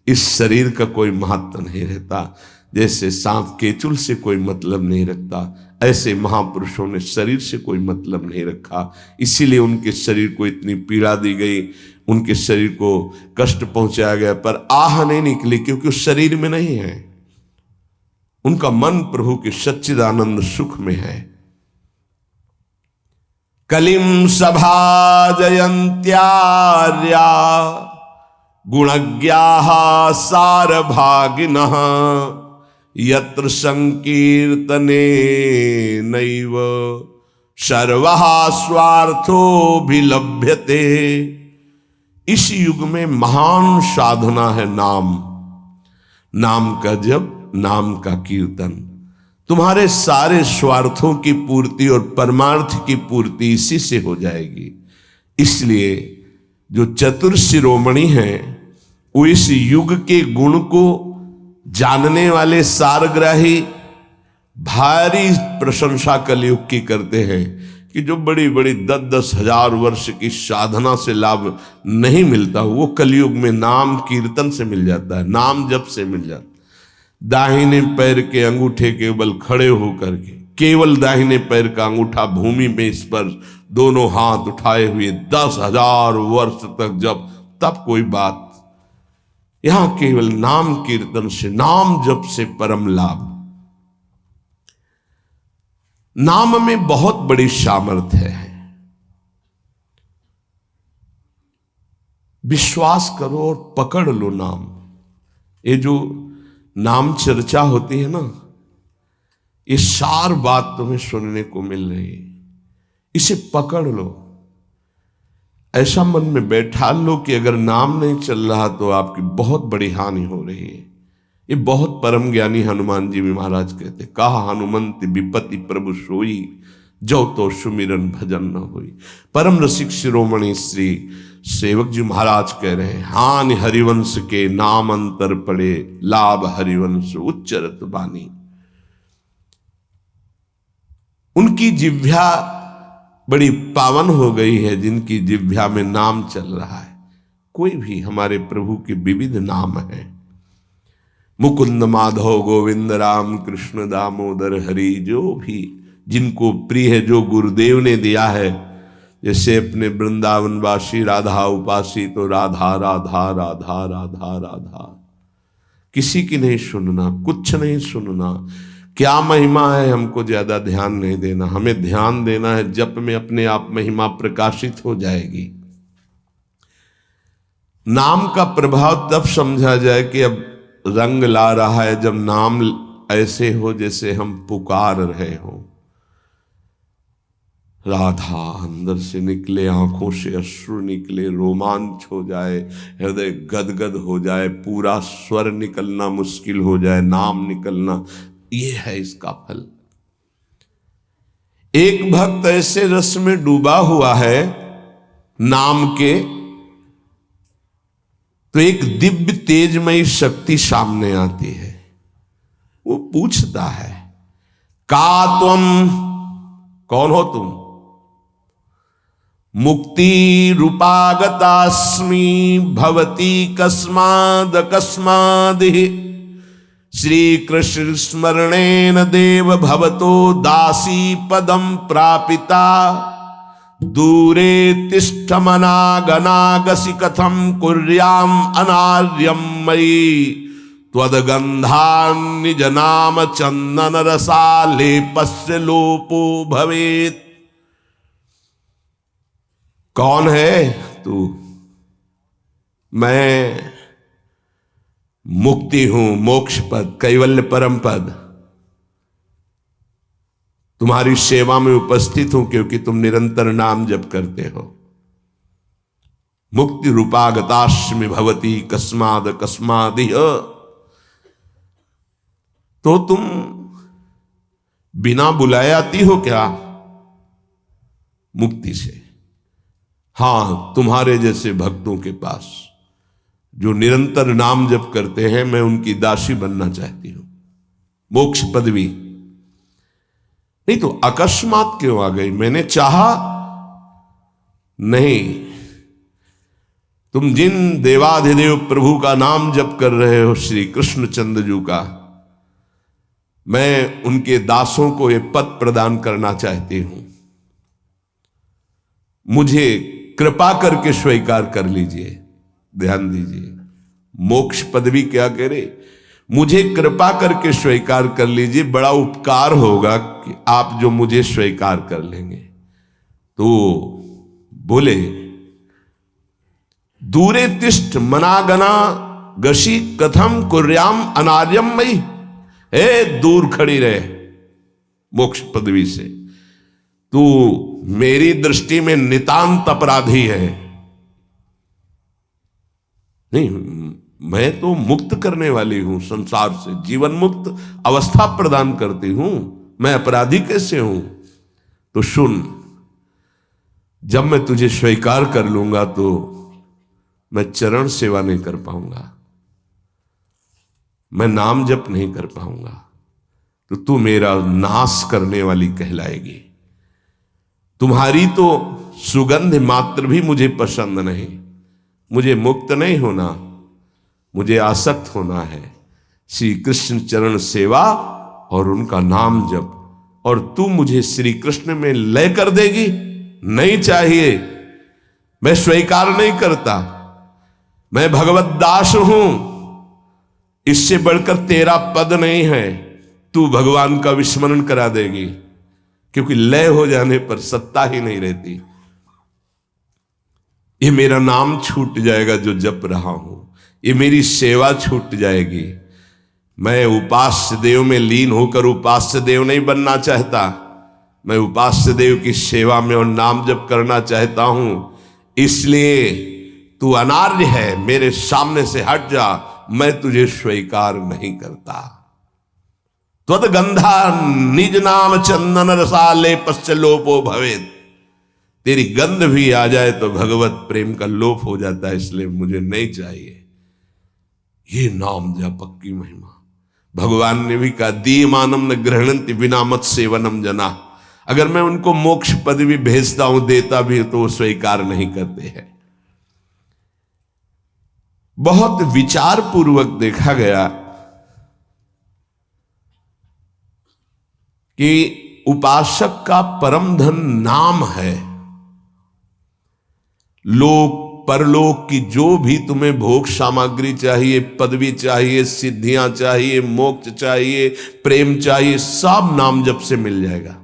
S1: इस शरीर का कोई महत्व नहीं रहता। जैसे सांप केचुल से कोई मतलब नहीं रखता, ऐसे महापुरुषों ने शरीर से कोई मतलब नहीं रखा। इसीलिए उनके शरीर को इतनी पीड़ा दी गई, उनके शरीर को कष्ट पहुंचाया गया, पर आह नहीं निकली, क्योंकि उस शरीर में नहीं है। उनका मन प्रभु के सच्चिदानंद सुख में है। कलिम सभा जयंत्यार्या गुणज्ञाः सारभागिनः यत्र संकीर्तने नैव सर्वः स्वार्थोऽभिलभ्यते। इस युग में महान साधना है नाम, नाम का जप, नाम का कीर्तन। तुम्हारे सारे स्वार्थों की पूर्ति और परमार्थ की पूर्ति इसी से हो जाएगी। इसलिए जो चतुर शिरोमणि हैं वो इस युग के गुण को जानने वाले सारग्राही भारी प्रशंसा कलयुग की करते हैं कि जो बड़ी बड़ी 10-10 हजार वर्ष की साधना से लाभ नहीं मिलता, वो कलयुग में नाम कीर्तन से मिल जाता है, नाम जप से मिल जाता है। दाहिने पैर के अंगूठे के बल खड़े होकर के, केवल दाहिने पैर का अंगूठा भूमि में स्पर्श, दोनों हाथ उठाए हुए 10,000 वर्ष तक जब, तब कोई बात। यहां केवल नाम कीर्तन से, नाम जप से परम लाभ। नाम में बहुत बड़ी सामर्थ्य है। विश्वास करो और पकड़ लो नाम। ये जो नाम चर्चा होती है ना, ये सार बात तुम्हें सुनने को मिल रही है, इसे पकड़ लो। ऐसा मन में बैठा लो कि अगर नाम नहीं चल रहा तो आपकी बहुत बड़ी हानि हो रही है। ये बहुत परम ज्ञानी हनुमान जी भी महाराज कहते, कहा हनुमंत विपत्ति प्रभु सोई, जो तो सुमिरन भजन न होई। परम रसिक शिरोमणि श्री सेवक जी महाराज कह रहे हैं, हानि हरिवंश के नाम अंतर पड़े, लाभ हरिवंश उच्चरत बानी। उनकी जिह्वा बड़ी पावन हो गई है जिनकी जिह्वा में नाम चल रहा है। कोई भी हमारे प्रभु के विविध नाम हैं, मुकुंद माधव गोविंद राम कृष्ण दामोदर हरि, जो भी जिनको प्रिय है, जो गुरुदेव ने दिया है। जैसे अपने वृंदावनवासी राधा उपासी, तो राधा राधा राधा राधा राधा, किसी की नहीं सुनना, कुछ नहीं सुनना। क्या महिमा है हमको ज्यादा ध्यान नहीं देना, हमें ध्यान देना है जप में अपने आप महिमा प्रकाशित हो जाएगी। नाम का प्रभाव तब समझा जाए कि अब रंग ला रहा है जब नाम ऐसे हो जैसे हम पुकार रहे हो। राधा अंदर से निकले, आंखों से अश्रु निकले, रोमांच हो जाए, हृदय गदगद हो जाए, पूरा स्वर निकलना मुश्किल हो जाए, नाम निकलना, ये है इसका फल। एक भक्त ऐसे रस में डूबा हुआ है नाम के, तो एक दिव्य तेजमयी शक्ति सामने आती है। वो पूछता है, का तुम, कौन हो तुम? मुक्ति रूपागतास्मि भवती कस्माद कस्मादिहि, श्री कृष्ण स्मरणेन देव भवतो दासी पदम प्रापिता, दूरे तिष्ठमनागनागसि कथम कुर्याम अनार्यम मयि, त्वदगंधान् निज नाम चंदन रसालेपस्य लोपो भवेत्। कौन है तू? मैं मुक्ति हूं, मोक्ष पद, कैवल्य परम पद। तुम्हारी सेवा में उपस्थित हूं क्योंकि तुम निरंतर नाम जप करते हो। मुक्ति रूपागतास्मि भवती कस्माद कस्मादिह, तो तुम बिना बुलाए आती हो क्या मुक्ति से? हां, तुम्हारे जैसे भक्तों के पास जो निरंतर नाम जप करते हैं, मैं उनकी दासी बनना चाहती हूं, मोक्ष पदवी। नहीं तो अकस्मात क्यों आ गई? मैंने चाहा नहीं। तुम जिन देवाधिदेव प्रभु का नाम जप कर रहे हो, श्री कृष्ण चंद्र का, मैं उनके दासों को ये पद प्रदान करना चाहती हूं। मुझे कृपा करके स्वीकार कर लीजिए। ध्यान दीजिए, मोक्ष पदवी क्या कह रहे? मुझे कृपा करके स्वीकार कर लीजिए, बड़ा उपकार होगा कि आप जो मुझे स्वीकार कर लेंगे। तो बोले, दूरे तिष्ठ मनागना गशी कथम कुर्याम अनार्यम मई, हे दूर खड़ी रहे मोक्ष पदवी से, तू मेरी दृष्टि में नितांत अपराधी है। नहीं, मैं तो मुक्त करने वाली हूं, संसार से जीवन मुक्त अवस्था प्रदान करती हूं, मैं अपराधी कैसे हूं? तो सुन, जब मैं तुझे स्वीकार कर लूंगा तो मैं चरण सेवा नहीं कर पाऊंगा, मैं नाम जप नहीं कर पाऊंगा, तो तू मेरा नाश करने वाली कहलाएगी। तुम्हारी तो सुगंध मात्र भी मुझे पसंद नहीं। मुझे मुक्त नहीं होना, मुझे आसक्त होना है श्री कृष्ण चरण सेवा और उनका नाम जप। और तू मुझे श्री कृष्ण में लय कर देगी? नहीं चाहिए, मैं स्वीकार नहीं करता। मैं भगवत दास हूं, इससे बढ़कर तेरा पद नहीं है, तू भगवान का विस्मरण करा देगी, क्योंकि लय हो जाने पर सत्ता ही नहीं रहती। ये मेरा नाम छूट जाएगा जो जप रहा हूं, ये मेरी सेवा छूट जाएगी। मैं उपास्य देव में लीन होकर उपास्य देव नहीं बनना चाहता, मैं उपास्य देव की सेवा में और नाम जप करना चाहता हूं। इसलिए तू अनार्य है, मेरे सामने से हट जा, मैं तुझे स्वीकार नहीं करता। त्वद गंधा निज नाम चंदन रसाले पश्चलोपो भवेत। तेरी गंध भी आ जाए तो भगवत प्रेम का लोप हो जाता है, इसलिए मुझे नहीं चाहिए। ये नाम जापक की महिमा। भगवान ने भी कहा, दीयमानम न गृह्णन्ति बिना मत सेवनम जना। अगर मैं उनको मोक्ष पदवी भेजता हूं, देता भी, तो वो स्वीकार नहीं करते हैं। बहुत विचार पूर्वक देखा गया कि उपासक का परम धन नाम है। लोक परलोक की जो भी तुम्हें भोग सामग्री चाहिए, पदवी चाहिए, सिद्धियां चाहिए, मोक्ष चाहिए, प्रेम चाहिए, सब नाम जप से मिल जाएगा।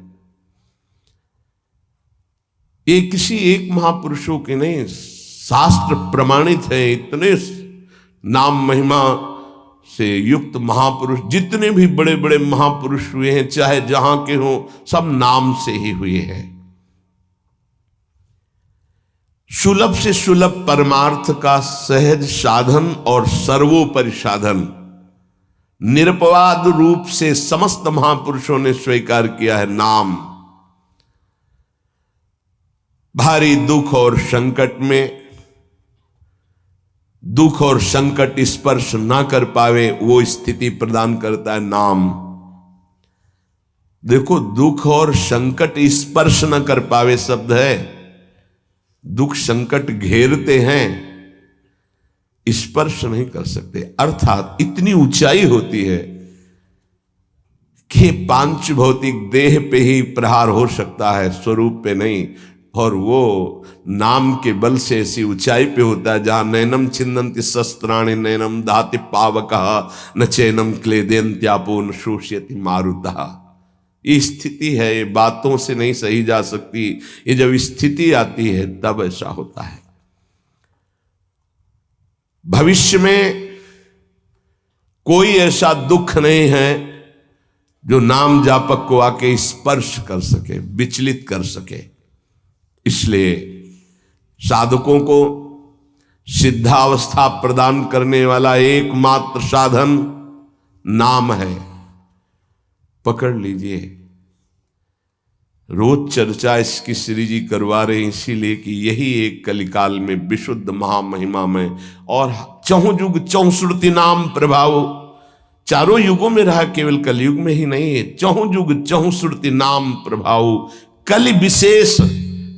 S1: ये किसी एक महापुरुषों के नहीं, शास्त्र प्रमाणित है। इतने नाम महिमा से युक्त महापुरुष, जितने भी बड़े बड़े महापुरुष हुए हैं, चाहे जहां के हों, सब नाम से ही हुए हैं। सुलभ से सुलभ परमार्थ का सहज साधन और सर्वोपरि साधन निरपवाद रूप से समस्त महापुरुषों ने स्वीकार किया है नाम। भारी दुख और संकट में, दुख और संकट स्पर्श ना कर पावे, वो स्थिति प्रदान करता है नाम। देखो, दुख और संकट स्पर्श न कर पावे शब्द है। दुख संकट घेरते हैं, स्पर्श नहीं कर सकते। अर्थात इतनी ऊंचाई होती है कि पांच भौतिक देह पे ही प्रहार हो सकता है, स्वरूप पे नहीं। और वो नाम के बल से ऐसी ऊंचाई पे होता है जहां नैनम छिन्नन्ति शस्त्राणि नैनम दाति पावकः न चैनम क्लेदयन्त्यापो न शोष्यति मारुतः। ये स्थिति है, ये बातों से नहीं सही जा सकती। ये जब स्थिति आती है तब ऐसा होता है। भविष्य में कोई ऐसा दुख नहीं है जो नाम जापक को आके स्पर्श कर सके, विचलित कर सके। इसलिए साधकों को सिद्धावस्था प्रदान करने वाला एकमात्र साधन नाम है। पकड़ लीजिए। रोज चर्चा इसकी श्री जी करवा रहे हैं, इसीलिए कि यही एक कलिकाल में विशुद्ध महामहिमा में और चहुं युग चहुश्रुति नाम प्रभाव, चारों युगों में रहा, केवल कलयुग में ही नहीं है। चहुं युग चहुश्रुति नाम प्रभाव, कलि विशेष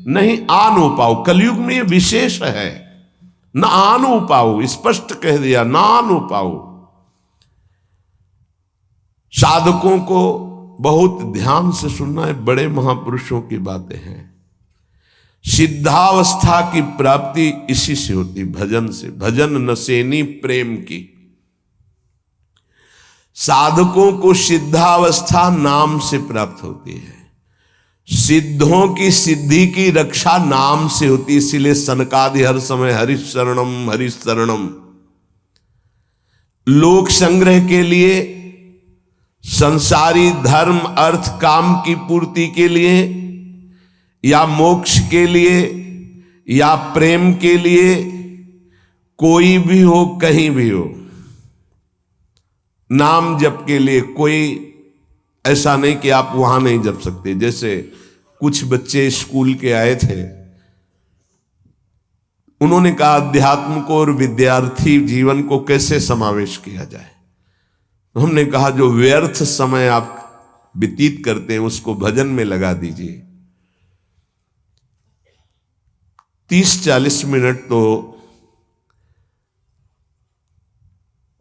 S1: नहीं आनो पाओ। कलयुग में ये विशेष है, न आनो पाओ, स्पष्ट कह दिया, ना आनो पाओ। साधकों को बहुत ध्यान से सुनना है, बड़े महापुरुषों की बातें हैं। सिद्धावस्था की प्राप्ति इसी से होती, भजन से। भजन नसेनी प्रेम की। साधकों को सिद्धावस्था नाम से प्राप्त होती है। सिद्धों की सिद्धि की रक्षा नाम से होती, इसीलिए सनकादि हर समय हरिशरणम हरिशरणम। लोक संग्रह के लिए, संसारी धर्म अर्थ काम की पूर्ति के लिए, या मोक्ष के लिए, या प्रेम के लिए, कोई भी हो, कहीं भी हो, नाम जप के लिए कोई ऐसा नहीं कि आप वहां नहीं जप सकते। जैसे कुछ बच्चे स्कूल के आए थे, उन्होंने कहा अध्यात्म को और विद्यार्थी जीवन को कैसे समावेश किया जाए। हमने कहा जो व्यर्थ समय आप व्यतीत करते हैं उसको भजन में लगा दीजिए। 30-40 मिनट तो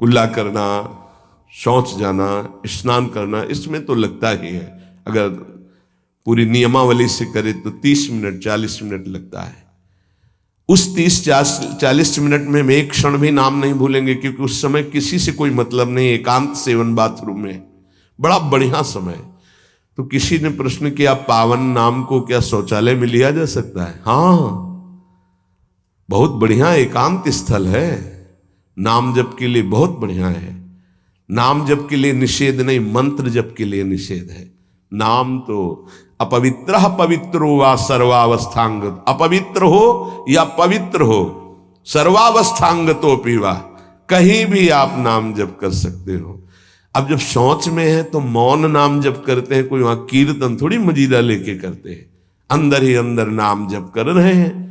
S1: कुल्ला करना, शौच जाना, स्नान करना, इसमें तो लगता ही है। अगर पूरी नियमावली से करे तो 30 मिनट 40 मिनट लगता है। उस 30-40 मिनट में हम एक क्षण भी नाम नहीं भूलेंगे, क्योंकि उस समय किसी से कोई मतलब नहीं, एकांत सेवन बाथरूम में, बड़ा बढ़िया समय। तो किसी ने प्रश्न किया, पावन नाम को क्या शौचालय में लिया जा सकता है? हाँ, बहुत बढ़िया एकांत स्थल है, नाम जप के लिए बहुत बढ़िया है। नाम जप के लिए निषेध नहीं, मंत्र जप के लिए निषेध है। नाम तो अपवित्र पवित्रो वा सर्वावस्थांगत, अपवित्र हो या पवित्र हो, सर्वावस्थांगतो पीवा, कहीं भी आप नाम जप कर सकते हो। अब जब शौच में है तो मौन नाम जप करते हैं, कोई वहां कीर्तन थोड़ी मजीरा लेके करते हैं, अंदर ही अंदर नाम जप कर रहे हैं।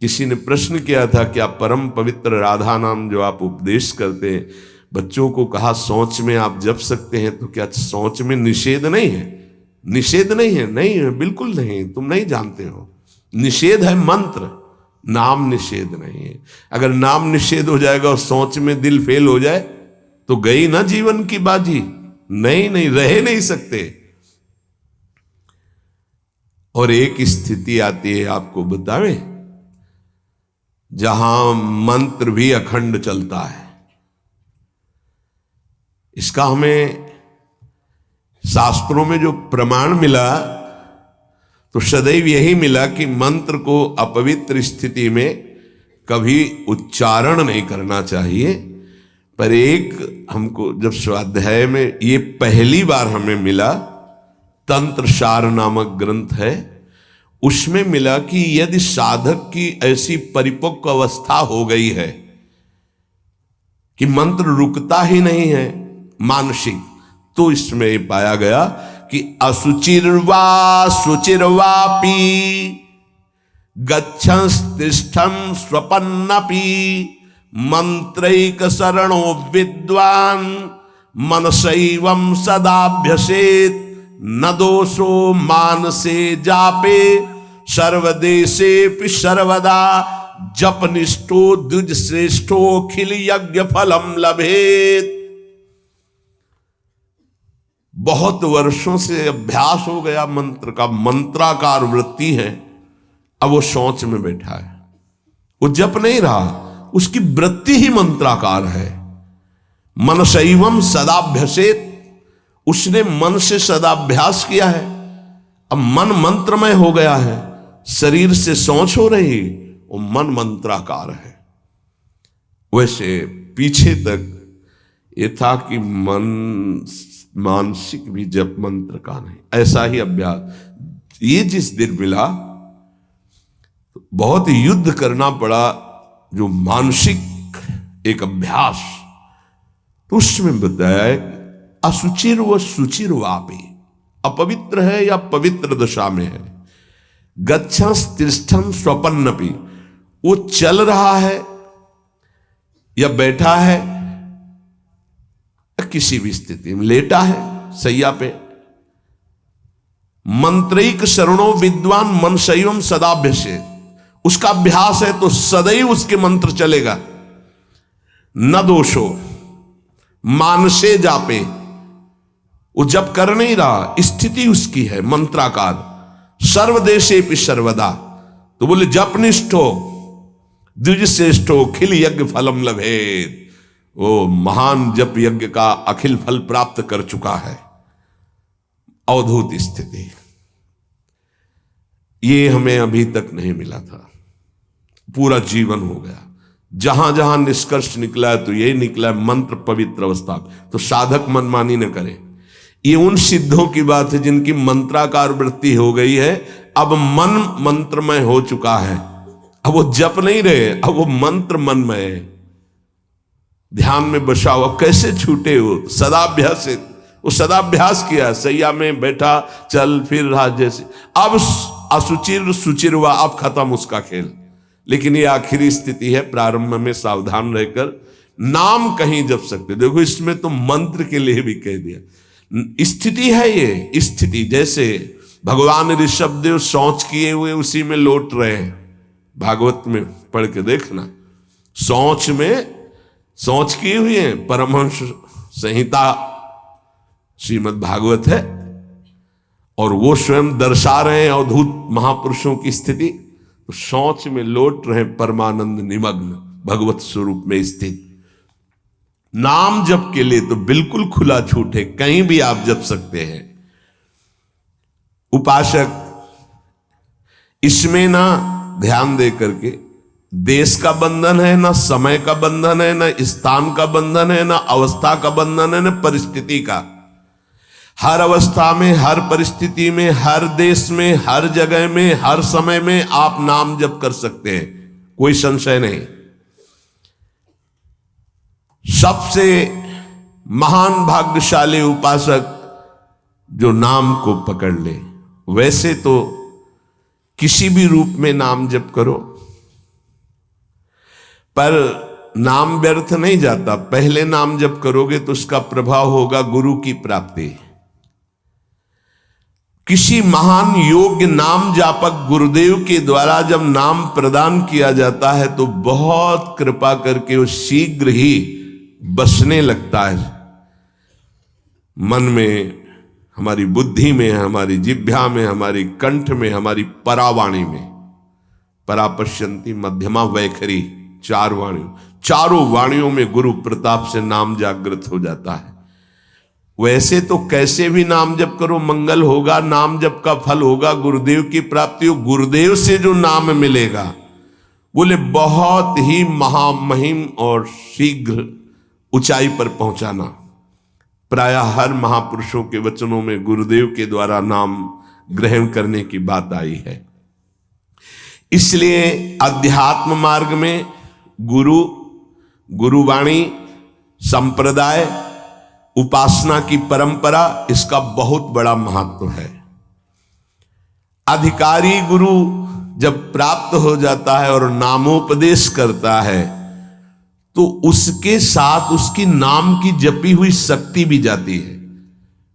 S1: किसी ने प्रश्न किया था, क्या परम पवित्र राधा नाम जो आप उपदेश करते हैं, बच्चों को कहा शौच में आप जप सकते हैं, तो क्या शौच में निषेध नहीं है? निषेध नहीं है, नहीं है, बिल्कुल नहीं, तुम नहीं जानते हो। निषेध है मंत्र, नाम निषेध नहीं है। अगर नाम निषेध हो जाएगा और शौच में दिल फेल हो जाए तो गई ना जीवन की बाजी, नहीं नहीं, रह नहीं सकते। और एक स्थिति आती है, आपको बतावे, जहां मंत्र भी अखंड चलता है। इसका हमें शास्त्रों में जो प्रमाण मिला, तो सदैव यही मिला कि मंत्र को अपवित्र स्थिति में कभी उच्चारण नहीं करना चाहिए। पर एक हमको जब स्वाध्याय में ये पहली बार हमें मिला, तंत्र सार नामक ग्रंथ है, उसमें मिला कि यदि साधक की ऐसी परिपक्व अवस्था हो गई है कि मंत्र रुकता ही नहीं है मानसिक, तो इसमें पाया गया कि असुचिर्वा शुचिर्वापि गच्छंस्तिष्ठं स्वपन्नपि मंत्रैक शरणो विद्वान मनसैवं सदाभ्यसेत न दोषो मानसे जापे सर्वदेशेपि सर्वदा जपनिष्ठो द्विज श्रेष्ठो खिल यज्ञ फलम लभेत। बहुत वर्षों से अभ्यास हो गया मंत्र का, मंत्राकार वृत्ति है, अब वो शौच में बैठा है, वो जप नहीं रहा, उसकी वृत्ति ही मंत्राकार है। मनसैवम सदाभ्यसेत, उसने मन से सदाभ्यास किया है, अब मन मंत्रमय हो गया है, शरीर से शौच हो रही, वो मन मंत्राकार है। वैसे पीछे तक ये था कि मन मानसिक भी जप मंत्र का नहीं, ऐसा ही अभ्यास। ये जिस दिन मिला बहुत युद्ध करना पड़ा, जो मानसिक एक अभ्यास, तो उसमें बताया है असुचिर व सुचिर वापी, अपवित्र है या पवित्र दशा में है, गच्छंस तिष्ठं स्वपन्नपि, वो चल रहा है या बैठा है, किसी भी स्थिति में लेटा है सैया पे, मंत्रैक शरणो विद्वान मनसैवम सदाभ्यसेत, उसका अभ्यास है तो सदैव उसके मंत्र चलेगा। न दोषो मानसे जापे, वो जब कर नहीं रहा, स्थिति उसकी है मंत्राकार, सर्वदेशेपि सर्वदा, तो बोले जपनिष्ठो द्विज श्रेष्ठो खिल यज्ञ फलम लभेत, वो महान जप यज्ञ का अखिल फल प्राप्त कर चुका है। अवधूत स्थिति, ये हमें अभी तक नहीं मिला था, पूरा जीवन हो गया। जहां जहां निष्कर्ष निकला है तो यही निकला है, मंत्र पवित्र अवस्था। तो साधक मनमानी न करे। ये उन सिद्धों की बात है जिनकी मंत्राकार वृत्ति हो गई है, अब मन मंत्रमय हो चुका है, अब वो जप नहीं रहे, अब वो मंत्र मनमय है, ध्यान में बसा हुआ। कैसे छूटे हो? सदाभ्यास, वो सदाभ्यास किया, सैया में बैठा, चल फिर रहा जैसे। अब असुचिर सुचिर हुआ, अब खत्म उसका खेल। लेकिन ये आखिरी स्थिति है, प्रारंभ में सावधान रहकर नाम कहीं जप सकते। देखो इसमें तो मंत्र के लिए भी कह दिया, स्थिति है ये स्थिति। जैसे भगवान ऋषभदेव शौच किए हुए उसी में लौट रहे हैं, भागवत में पढ़ के देखना, शौच किए हुए हैं। परमहंस संहिता श्रीमद् भागवत है, और वो स्वयं दर्शा रहे हैं अवधूत महापुरुषों की स्थिति। सोच में लौट रहे परमानंद निमग्न भगवत स्वरूप में स्थित। नाम जप के लिए तो बिल्कुल खुला छूट है, कहीं भी आप जप सकते हैं। उपासक इसमें ना ध्यान दे करके देश का बंधन है, ना समय का बंधन है, ना स्थान का बंधन है, ना अवस्था का बंधन है, ना परिस्थिति का। हर अवस्था में, हर परिस्थिति में, हर देश में, हर जगह में, हर समय में आप नाम जप कर सकते हैं, कोई संशय नहीं। सबसे महान भाग्यशाली उपासक जो नाम को पकड़ ले। वैसे तो किसी भी रूप में नाम जप करो, पर नाम व्यर्थ नहीं जाता। पहले नाम जप करोगे तो उसका प्रभाव होगा गुरु की प्राप्ति। किसी महान योग्य नाम जापक गुरुदेव के द्वारा जब नाम प्रदान किया जाता है तो बहुत कृपा करके वो शीघ्र ही बसने लगता है मन में, हमारी बुद्धि में, हमारी जिह्वा में, हमारी कंठ में, हमारी परावाणी में। परापश्यंती मध्यमा वैखरी, चारों वाणियों में गुरु प्रताप से नाम जागृत हो जाता है। वैसे तो कैसे भी नाम जप करो मंगल होगा, नाम जप का फल होगा, गुरुदेव की प्राप्ति हो। गुरुदेव से जो नाम मिलेगा बोले बहुत ही महामहिम और शीघ्र ऊंचाई पर पहुंचाना। प्रायः हर महापुरुषों के वचनों में गुरुदेव के द्वारा नाम ग्रहण करने की बात आई है। इसलिए अध्यात्म मार्ग में गुरुवाणी, संप्रदाय, उपासना की परंपरा, इसका बहुत बड़ा महत्व है। अधिकारी गुरु जब प्राप्त हो जाता है और नामोपदेश करता है तो उसके साथ उसकी नाम की जपी हुई शक्ति भी जाती है।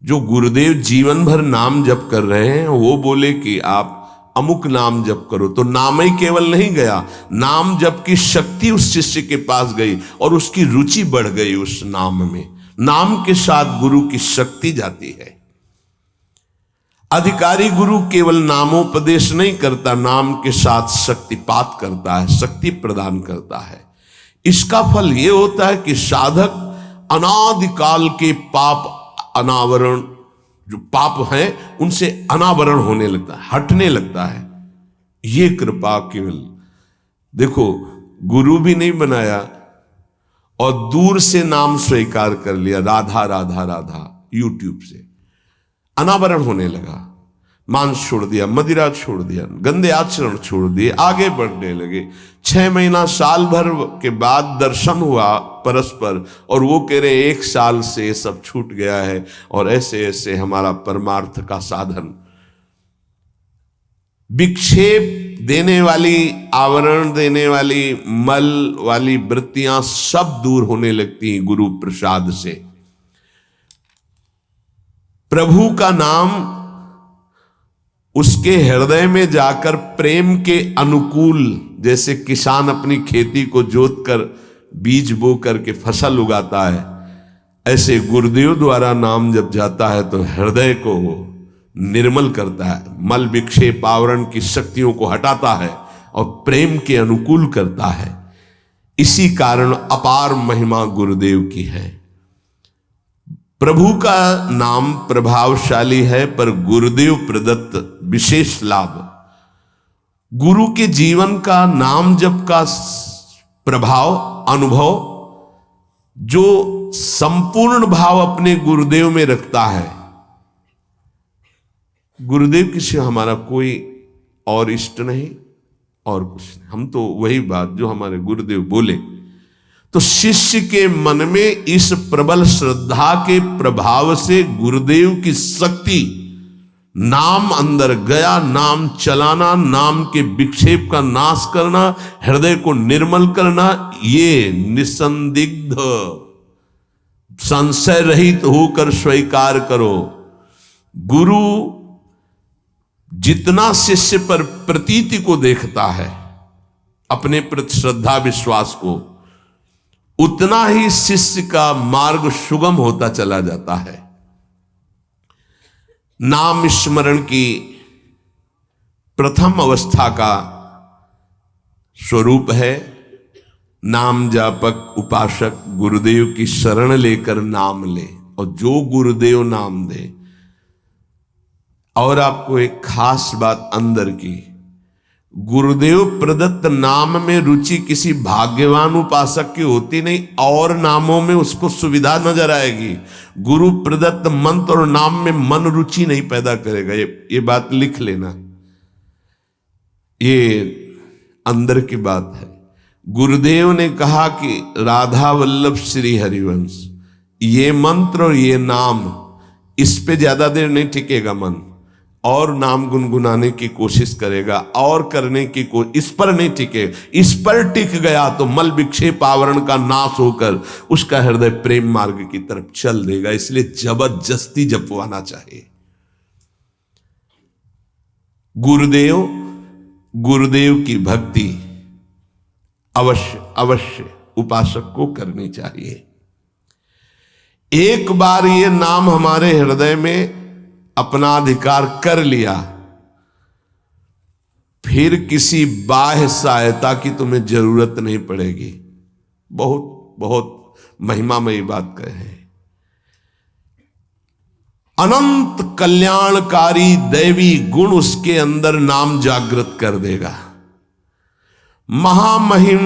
S1: जो गुरुदेव जीवन भर नाम जप कर रहे हैं वो बोले कि आप अमुक नाम जप करो, तो नाम ही केवल नहीं गया, नाम जप की शक्ति उस शिष्य के पास गई और उसकी रुचि बढ़ गई उस नाम में। नाम के साथ गुरु की शक्ति जाती है। अधिकारी गुरु केवल नामोपदेश नहीं करता, नाम के साथ शक्तिपात करता है, शक्ति प्रदान करता है। इसका फल यह होता है कि साधक अनादिकाल के पाप अनावरण, जो पाप हैं उनसे अनावरण होने लगता है, हटने लगता है। ये कृपा केवल देखो, गुरु भी नहीं बनाया और दूर से नाम स्वीकार कर लिया, राधा राधा राधा, यूट्यूब से अनावरण होने लगा। मांस छोड़ दिया, मदिरा छोड़ दिया, गंदे आचरण छोड़ दिए, आगे बढ़ने लगे। 6 महीना साल भर के बाद दर्शन हुआ परस्पर और वो कह रहे 1 साल से सब छूट गया है और ऐसे ऐसे हमारा परमार्थ का साधन। विक्षेप देने वाली, आवरण देने वाली, मल वाली वृत्तियां सब दूर होने लगती हैं गुरु प्रसाद से। प्रभु का नाम उसके हृदय में जाकर प्रेम के अनुकूल, जैसे किसान अपनी खेती को जोत कर बीज बो करके फसल उगाता है, ऐसे गुरुदेव द्वारा नाम जब जाता है तो हृदय को निर्मल करता है, मल विक्षेप आवरण की शक्तियों को हटाता है और प्रेम के अनुकूल करता है। इसी कारण अपार महिमा गुरुदेव की है। प्रभु का नाम प्रभावशाली है, पर गुरुदेव प्रदत्त विशेष लाभ। गुरु के जीवन का नाम जप का प्रभाव, अनुभव, जो संपूर्ण भाव अपने गुरुदेव में रखता है। गुरुदेव की सिवा हमारा कोई और इष्ट नहीं और कुछ नहीं, हम तो वही बात जो हमारे गुरुदेव बोले। तो शिष्य के मन में इस प्रबल श्रद्धा के प्रभाव से गुरुदेव की शक्ति, नाम अंदर गया, नाम चलाना, नाम के विक्षेप का नाश करना, हृदय को निर्मल करना, ये निसंदिग्ध संशय रहित होकर स्वीकार करो। गुरु जितना शिष्य पर प्रतीति को देखता है, अपने प्रति श्रद्धा विश्वास को, उतना ही शिष्य का मार्ग सुगम होता चला जाता है। नाम स्मरण की प्रथम अवस्था का स्वरूप है नाम जापक उपासक गुरुदेव की शरण लेकर नाम ले, और जो गुरुदेव नाम दे। और आपको एक खास बात अंदर की, गुरुदेव प्रदत्त नाम में रुचि किसी भाग्यवान उपासक की होती नहीं, और नामों में उसको सुविधा नजर आएगी। गुरु प्रदत्त मंत्र और नाम में मन रुचि नहीं पैदा करेगा। ये बात लिख लेना, ये अंदर की बात है। गुरुदेव ने कहा कि राधा वल्लभ श्री हरिवंश, ये मंत्र और ये नाम, इस पे ज्यादा देर नहीं टिकेगा मन, और नाम गुनगुनाने की कोशिश करेगा और करने की इस पर नहीं टिके। इस पर टिक गया तो मल विक्षेप आवरण का नाश होकर उसका हृदय प्रेम मार्ग की तरफ चल देगा। इसलिए जबरदस्ती जपवाना चाहिए। गुरुदेव की भक्ति अवश्य अवश्य उपासक को करनी चाहिए। एक बार ये नाम हमारे हृदय में अपना अधिकार कर लिया, फिर किसी बाह्य सहायता की तुम्हें जरूरत नहीं पड़ेगी। बहुत बहुत महिमामयी बात कहे। अनंत कल्याणकारी दैवी गुण उसके अंदर नाम जागृत कर देगा। महामहिम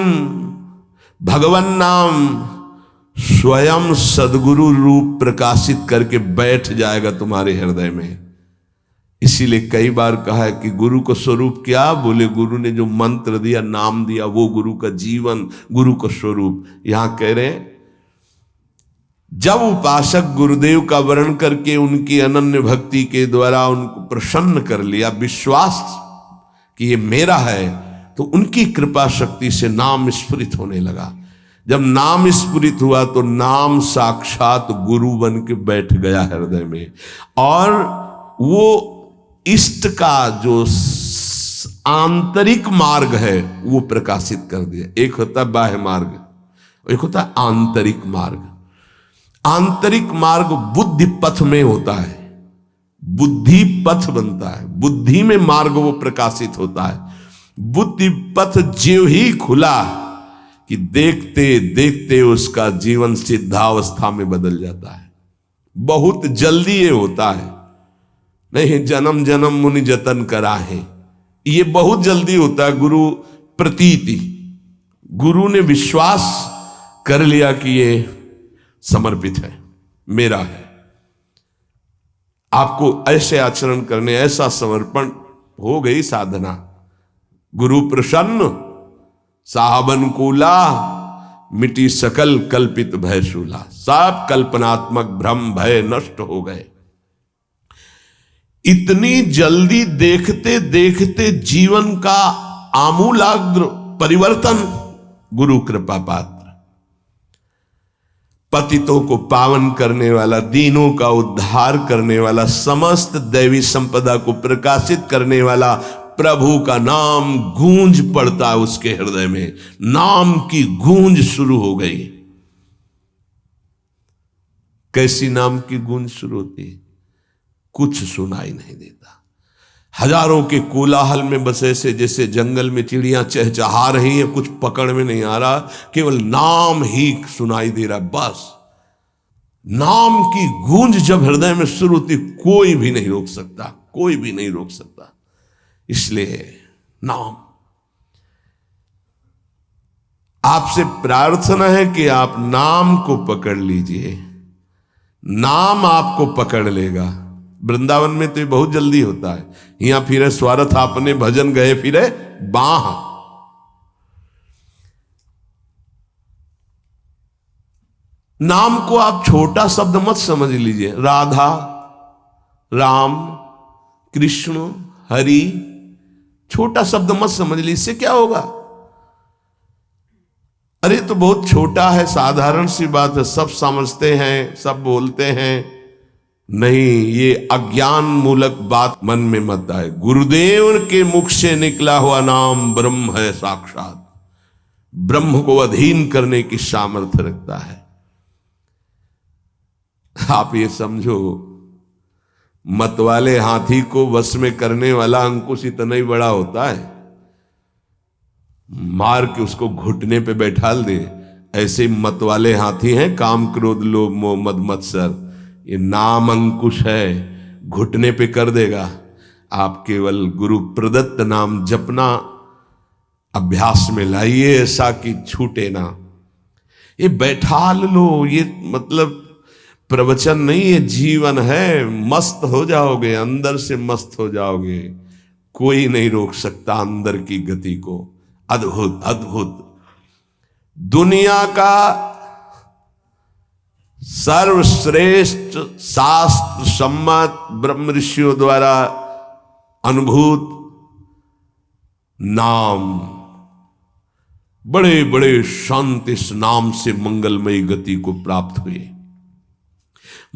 S1: भगवान नाम स्वयं सदगुरु रूप प्रकाशित करके बैठ जाएगा तुम्हारे हृदय में। इसीलिए कई बार कहा है कि गुरु को स्वरूप क्या? बोले गुरु ने जो मंत्र दिया, नाम दिया, वो गुरु का जीवन, गुरु का स्वरूप। यहां कह रहे हैं जब उपासक गुरुदेव का वर्ण करके उनकी अनन्य भक्ति के द्वारा उनको प्रसन्न कर लिया, विश्वास कि ये मेरा है, तो उनकी कृपा शक्ति से नाम स्फुरित होने लगा। जब नाम स्फुरित हुआ तो नाम साक्षात गुरु बन के बैठ गया हृदय में, और वो इष्ट का जो आंतरिक मार्ग है वो प्रकाशित कर दिया। एक होता है बाह्य मार्ग, एक होता है आंतरिक मार्ग। आंतरिक मार्ग बुद्धि पथ में होता है, बुद्धि पथ बनता है, बुद्धि में मार्ग वो प्रकाशित होता है। बुद्धि पथ ज्यों ही खुला कि देखते देखते उसका जीवन सिद्धावस्था में बदल जाता है। बहुत जल्दी ये होता है, नहीं जन्म जन्म मुनि जतन करा है, ये बहुत जल्दी होता है। गुरु प्रतीति, गुरु ने विश्वास कर लिया कि ये समर्पित है, मेरा है। आपको ऐसे आचरण करने, ऐसा समर्पण, हो गई साधना। गुरु प्रसन्न साहब अनुकूला, मिटी सकल कल्पित भय शूला। सब कल्पनात्मक भ्रम भय नष्ट हो गए। इतनी जल्दी देखते देखते जीवन का आमूलाग्र परिवर्तन। गुरु कृपा पात्र, पतितों को पावन करने वाला, दीनों का उद्धार करने वाला, समस्त दैवी संपदा को प्रकाशित करने वाला प्रभु का नाम गूंज पड़ता है उसके हृदय में। नाम की गूंज शुरू हो गई। कैसी नाम की गूंज शुरू होती है? कुछ सुनाई नहीं देता। हजारों के कोलाहल में बस ऐसे जैसे जंगल में चिड़ियां चहचहा रही हैं, कुछ पकड़ में नहीं आ रहा, केवल नाम ही सुनाई दे रहा। बस नाम की गूंज जब हृदय में शुरू होती, कोई भी नहीं रोक सकता, कोई भी नहीं रोक सकता। इसलिए नाम, आपसे प्रार्थना है कि आप नाम को पकड़ लीजिए, नाम आपको पकड़ लेगा। वृंदावन में तो ये बहुत जल्दी होता है। यहां फिरे स्वार्थ आपने भजन गए फिरे बाह। नाम को आप छोटा शब्द मत समझ लीजिए। राधा, राम, कृष्ण, हरि, छोटा शब्द मत समझ लीजिए। इससे क्या होगा? अरे तो बहुत छोटा है, साधारण सी बात है, सब समझते हैं, सब बोलते हैं। नहीं, ये अज्ञान मूलक बात मन में मत आए। गुरुदेव के मुख से निकला हुआ नाम ब्रह्म है साक्षात। ब्रह्म को अधीन करने की सामर्थ्य रखता है। आप ये समझो, मतवाले हाथी को वश में करने वाला अंकुश इतना ही बड़ा होता है। मार के उसको घुटने पे बैठाल दे। ऐसे मत वाले हाथी हैं, काम क्रोध लोभ मोह मद मत्सर, ये नाम अंकुश है, घुटने पे कर देगा। आप केवल गुरु प्रदत्त नाम जपना अभ्यास में लाइए, ऐसा कि छूटे ना। ये बैठाल लो, ये मतलब प्रवचन नहीं, ये जीवन है। मस्त हो जाओगे, अंदर से मस्त हो जाओगे, कोई नहीं रोक सकता अंदर की गति को। अद्भुत अद्भुत। दुनिया का सर्वश्रेष्ठ शास्त्र सम्मत ब्रह्म ऋषियों द्वारा अनुभूत नाम, बड़े बड़े संत इस नाम से मंगलमयी गति को प्राप्त हुए।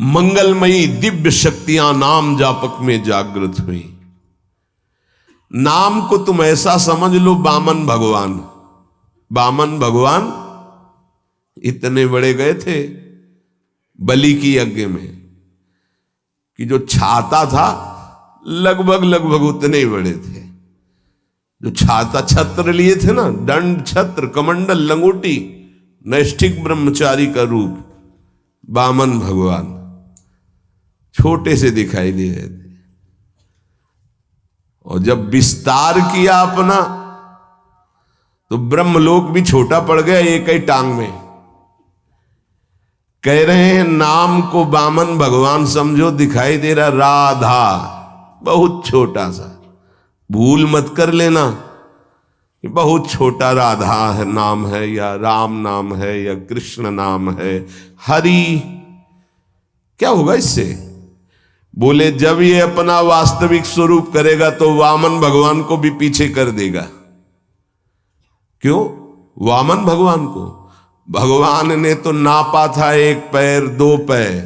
S1: मंगलमयी दिव्य शक्तियां नाम जापक में जागृत हुई। नाम को तुम ऐसा समझ लो, वामन भगवान, वामन भगवान इतने बड़े गए थे बलि की यज्ञ में कि जो छाता था लगभग लगभग उतने ही बड़े थे। जो छाता छत्र लिए थे ना, दंड छत्र कमंडल लंगोटी, नैष्ठिक ब्रह्मचारी का रूप, वामन भगवान छोटे से दिखाई दे रहे थे। और जब विस्तार किया अपना तो ब्रह्मलोक भी छोटा पड़ गया एक ही टांग में। कह रहे हैं नाम को वामन भगवान समझो, दिखाई दे रहा राधा, बहुत छोटा सा। भूल मत कर लेना कि बहुत छोटा राधा है नाम है, या राम नाम है, या कृष्ण नाम है, हरि। क्या होगा इससे? बोले जब ये अपना वास्तविक स्वरूप करेगा तो वामन भगवान को भी पीछे कर देगा। क्यों? वामन भगवान को भगवान ने तो नापा था एक पैर दो पैर।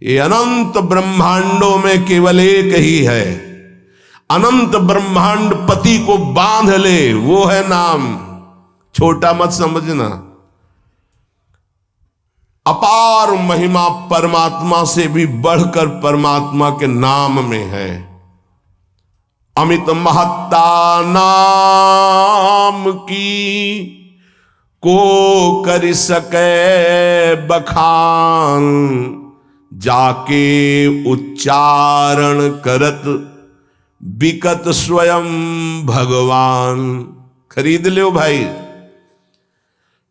S1: ये अनंत ब्रह्मांडों में केवल एक ही है। अनंत ब्रह्मांड पति को बांध ले, वो है नाम। छोटा मत समझना। अपार महिमा परमात्मा से भी बढ़कर परमात्मा के नाम में है। अमित महत्ता नाम की को कर सके बखान, जाके उच्चारण करत बिकत स्वयं भगवान। खरीद लो भाई,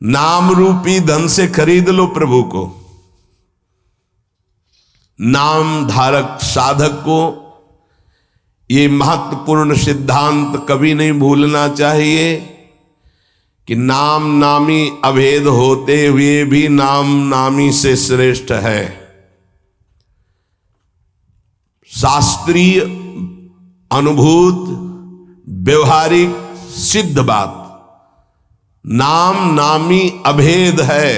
S1: नाम रूपी धन से खरीद लो प्रभु को। नाम धारक साधक को ये महत्वपूर्ण सिद्धांत कभी नहीं भूलना चाहिए कि नाम नामी अभेद होते हुए भी नाम नामी से श्रेष्ठ है। शास्त्रीय अनुभूत व्यवहारिक सिद्ध बात, नाम नामी अभेद है,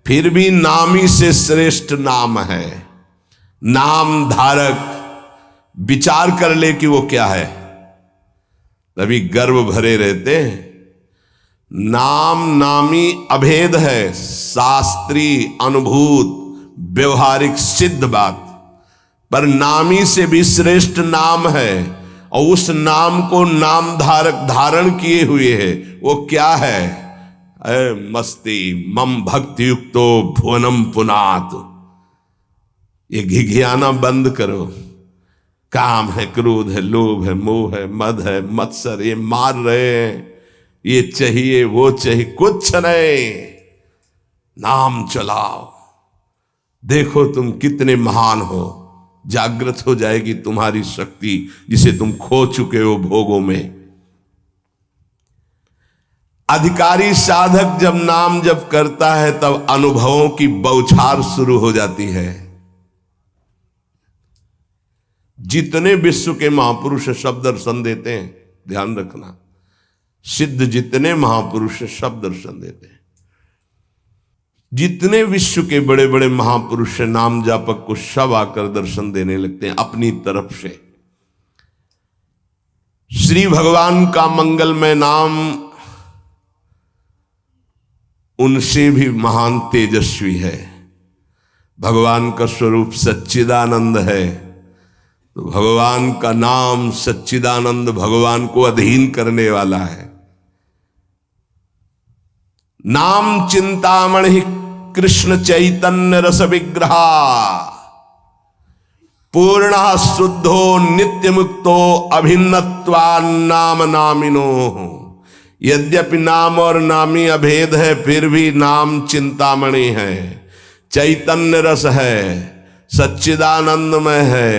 S1: फिर भी नामी से श्रेष्ठ नाम है। नाम धारक विचार कर ले कि वो क्या है, तभी गर्व भरे रहते हैं। नाम नामी अभेद है, शास्त्रीय अनुभूत व्यवहारिक सिद्ध बात, पर नामी से भी श्रेष्ठ नाम है। और उस नाम को नाम धारक धारण किए हुए है, वो क्या है? मस्ती मम भक्ति युक्तो भुवनम पुनात। ये घिघियाना बंद करो। काम है, क्रोध है, लोभ है, मोह है, मद है, मत्सर, ये मार रहे हैं, ये चाहिए वो चाहिए, कुछ नहीं। नाम चलाओ, देखो तुम कितने महान हो। जागृत हो जाएगी तुम्हारी शक्ति जिसे तुम खो चुके हो भोगों में। अधिकारी साधक जब नाम जप करता है तब अनुभवों की बौछार शुरू हो जाती है। जितने विश्व के महापुरुष सब दर्शन देते हैं, ध्यान रखना, सिद्ध जितने महापुरुष सब दर्शन देते हैं। जितने विश्व के बड़े बड़े महापुरुष नाम जापक को सब आकर दर्शन देने लगते हैं अपनी तरफ से। श्री भगवान का मंगलमय नाम उनसे भी महान तेजस्वी है। भगवान का स्वरूप सच्चिदानंद है, तो भगवान का नाम सच्चिदानंद भगवान को अधीन करने वाला है। नाम चिंतामणि कृष्ण चैतन्य रस विग्रहा पूर्ण शुद्धो नित्य मुक्तो अभिन्नत्वान्नाम नामिनो। यद्यपि नाम और नामी अभेद है, फिर भी नाम चिंतामणि है, चैतन्य रस है, सच्चिदानंदमय है।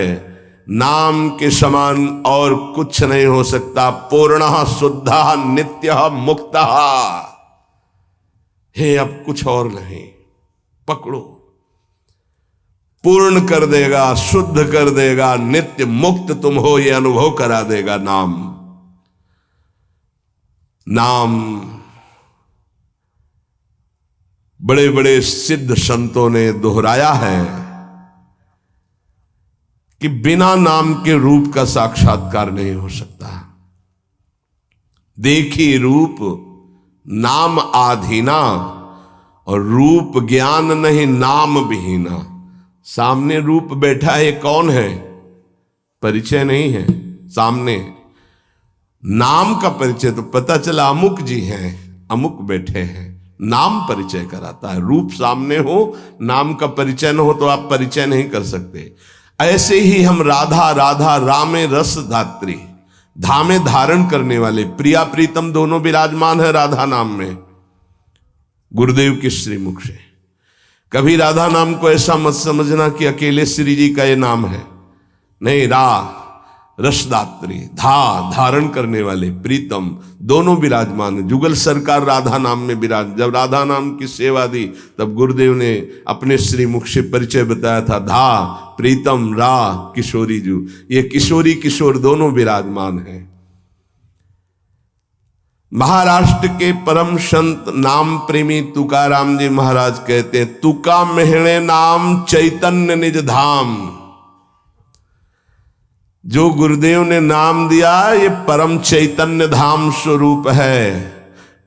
S1: नाम के समान और कुछ नहीं हो सकता। पूर्ण शुद्ध नित्य मुक्त। हे अब कुछ और नहीं, पकड़ो। पूर्ण कर देगा, शुद्ध कर देगा, नित्य मुक्त तुम हो ये अनुभव करा देगा नाम। नाम बड़े बड़े सिद्ध संतों ने दोहराया है कि बिना नाम के रूप का साक्षात्कार नहीं हो सकता। देखी रूप नाम आधीना, और रूप ज्ञान नहीं नाम विहीना। सामने रूप बैठा है, कौन है? परिचय नहीं है सामने। नाम का परिचय तो पता चला अमुक जी हैं, अमुक बैठे हैं। नाम परिचय कराता है। रूप सामने हो, नाम का परिचय न हो तो आप परिचय नहीं कर सकते। ऐसे ही हम राधा राधा रामे रस धात्री, धामे धारण करने वाले, प्रिया प्रीतम दोनों विराजमान है राधा नाम में, गुरुदेव के श्रीमुख से। कभी राधा नाम को ऐसा मत समझना कि अकेले श्री जी का ये नाम है, नहीं। रसदात्री, धारण करने वाले, प्रीतम दोनों विराजमान है। जुगल सरकार राधा नाम में विराज। जब राधा नाम की सेवा दी तब गुरुदेव ने अपने श्रीमुख से परिचय बताया था। प्रीतम किशोरी जू, ये किशोरी किशोर दोनों विराजमान हैं। महाराष्ट्र के परम संत नाम प्रेमी तुकाराम जी महाराज कहते हैं, तुका मेहणे नाम चैतन्य निज धाम। जो गुरुदेव ने नाम दिया ये परम चैतन्य धाम स्वरूप है,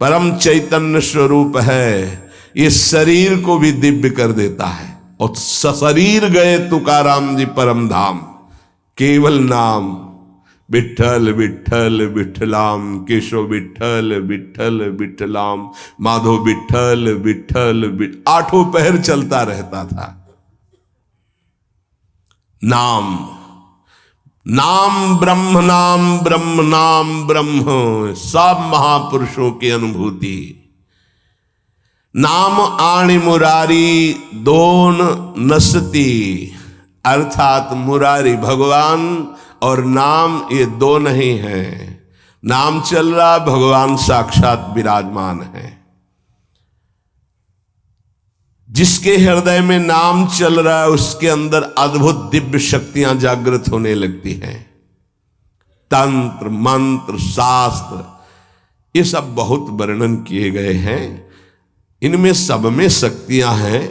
S1: परम चैतन्य स्वरूप है। ये शरीर को भी दिव्य कर देता है। और सशरीर गए तुकाराम जी परम धाम। केवल नाम विठ्ठल विठ्ठल विठ्ठलाम, केशव विठ्ठल विठ्ठल विठ्ठलाम, माधव विठ्ठल विठ्ठल, आठों पहर चलता रहता था। नाम ब्रह्म, नाम ब्रह्म, नाम ब्रह्म, सब महापुरुषों की अनुभूति। नाम आणि मुरारी दोन नसती, अर्थात मुरारी भगवान और नाम ये दो नहीं है। नाम चल रहा, भगवान साक्षात विराजमान है। जिसके हृदय में नाम चल रहा है उसके अंदर अद्भुत दिव्य शक्तियां जागृत होने लगती हैं। तंत्र मंत्र शास्त्र ये सब बहुत वर्णन किए गए हैं। इनमें सब में शक्तियां हैं,